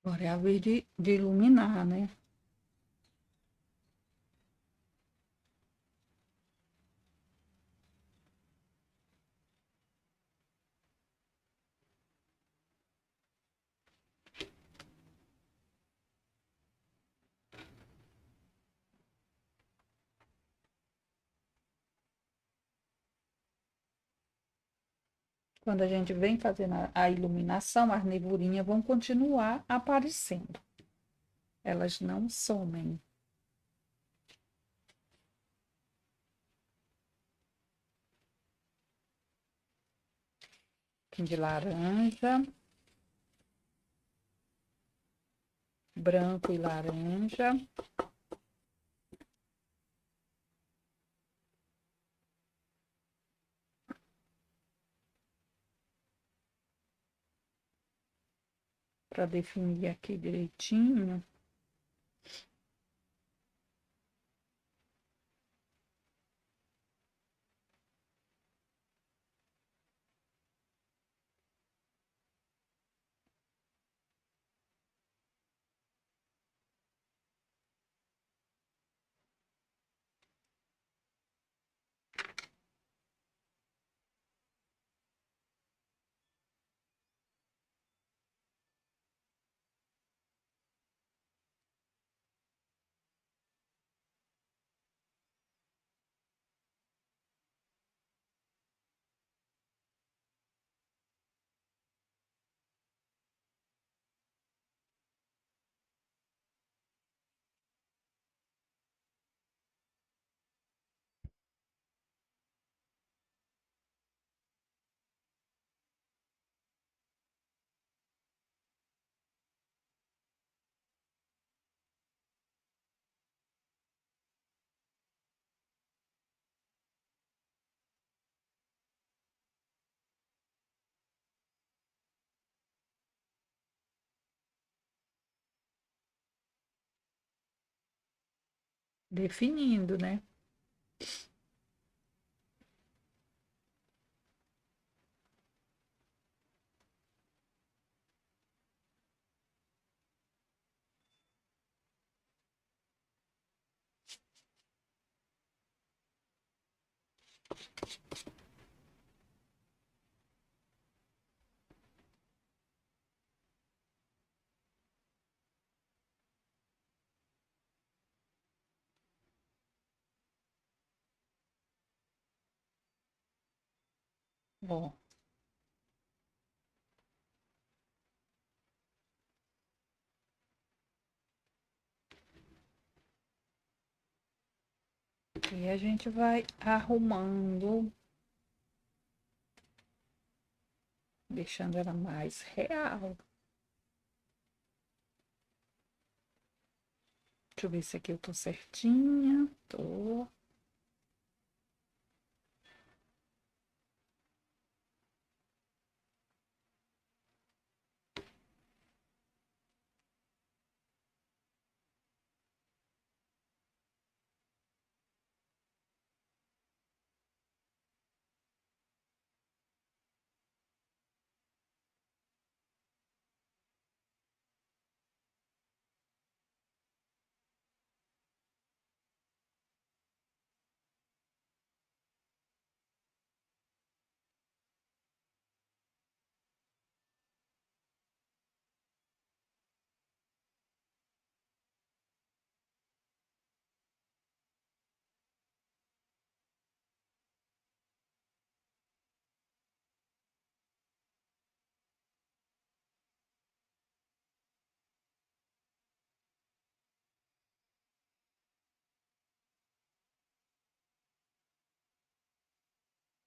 Agora é a vez de iluminar, né? Quando a gente vem fazendo a iluminação, as nebulinhas vão continuar aparecendo. Elas não somem. Aqui de laranja, branco e laranja. Para definir aqui direitinho. Definindo, né? Ó, e a gente vai arrumando, deixando ela mais real. Deixa eu ver se aqui eu tô certinha. Tô.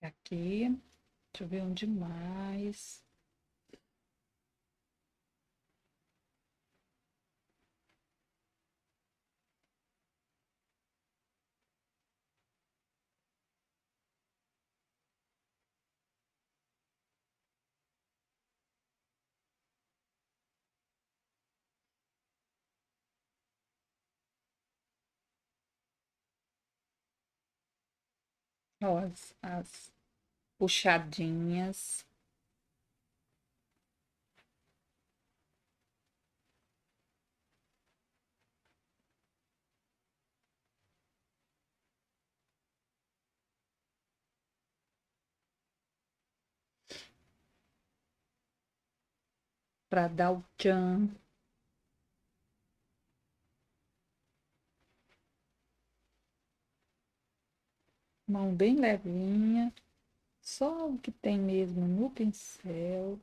Aqui, deixa eu ver onde mais. Ó, as puxadinhas. Para dar o tchan. Mão bem levinha. Só o que tem mesmo no pincel.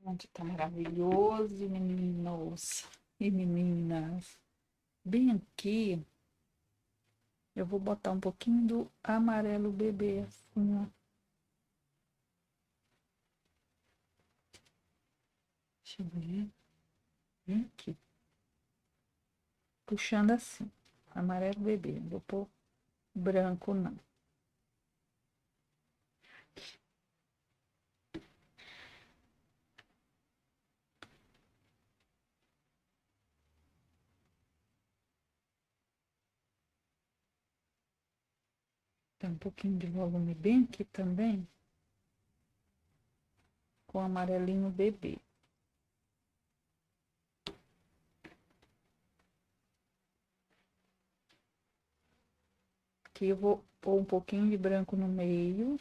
Onde tá maravilhoso, meninos e meninas. Bem aqui, eu vou botar um pouquinho do amarelo bebê, assim, ó. Deixa eu ver. Bem aqui. Puxando assim. Amarelo bebê. Não vou pôr branco, não. Tem um pouquinho de volume bem aqui também. Com amarelinho bebê. Aqui eu vou pôr um pouquinho de branco no meio.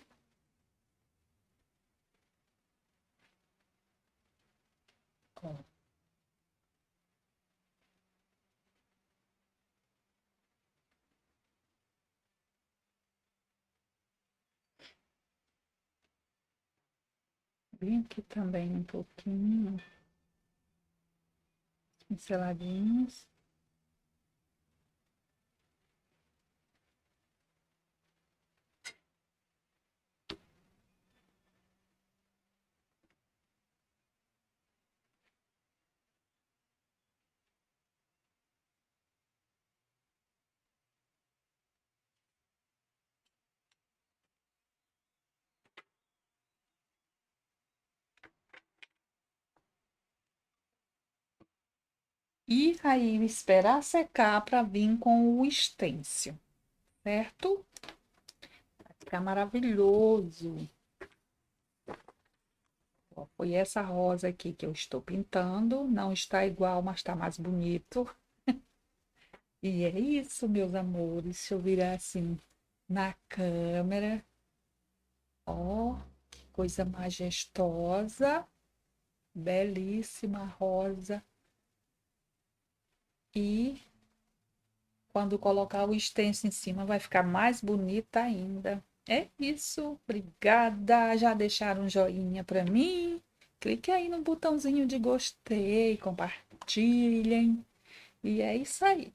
Ó. Bem aqui também um pouquinho. Pinceladinhos. E aí esperar secar para vir com o stencil, certo? Vai ficar maravilhoso. Ó, foi essa rosa aqui que eu estou pintando. Não está igual, mas está mais bonito. E é isso, meus amores. Deixa eu virar assim na câmera. Ó, que coisa majestosa. Belíssima rosa. E quando colocar o stencil em cima, vai ficar mais bonita ainda. É isso. Obrigada. Já deixaram um joinha para mim? Clique aí no botãozinho de gostei, compartilhem. E é isso aí.